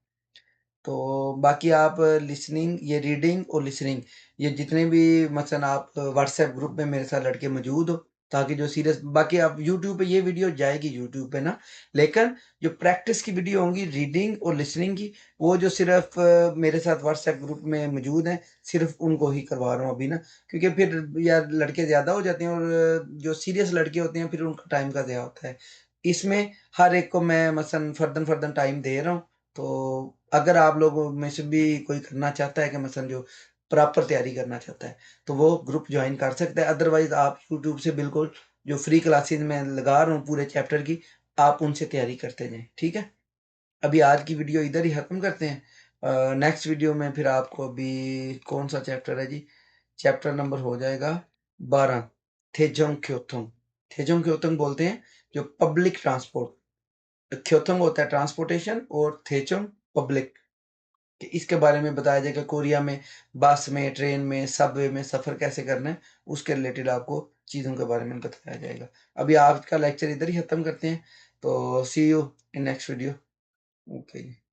तो बाकी आप लिसनिंग, ये रीडिंग और लिसनिंग, ये जितने भी मसलन आप व्हाट्सएप ग्रुप में मेरे साथ लड़के मौजूद हो, ताकि जो सीरियस, बाकी आप यूट्यूब पे ये वीडियो जाएगी यूट्यूब पे ना, लेकिन जो प्रैक्टिस की वीडियो होंगी रीडिंग और लिसनिंग की, वो जो सिर्फ मेरे साथ व्हाट्सएप ग्रुप में मौजूद हैं, सिर्फ उनको ही करवा रहा हूँ अभी ना, क्योंकि फिर यार लड़के ज़्यादा हो जाते हैं, और जो सीरियस लड़के होते हैं फिर उनका टाइम का ज़्यादा होता है। इसमें हर एक को मैं मसलन फर्दन फर्दन टाइम दे रहा हूँ। तो अगर आप लोगों में से भी कोई करना चाहता है कि मसलन जो प्रॉपर तैयारी करना चाहता है, तो वो ग्रुप ज्वाइन कर सकता है। अदरवाइज आप यूट्यूब से बिल्कुल जो फ्री क्लासेस मैं लगा रहा हूँ पूरे चैप्टर की, आप उनसे तैयारी करते जाएं, ठीक है। अभी आज की वीडियो इधर ही ख़त्म करते हैं। नेक्स्ट वीडियो में फिर आपको अभी कौन सा चैप्टर है जी, चैप्टर नंबर हो जाएगा 12, थेजोंग क्योथोंग। थेजोंग क्योथोंग बोलते हैं जो पब्लिक ट्रांसपोर्ट, क्योथोंग होता है ट्रांसपोर्टेशन और थेचोंग पब्लिक, कि इसके बारे में बताया जाएगा कोरिया में बस में, ट्रेन में, सबवे में सफ़र कैसे करना है, उसके रिलेटेड आपको चीज़ों के बारे में बताया जाएगा। अभी आज का लेक्चर इधर ही ख़त्म करते हैं, तो see you in next video. Okay.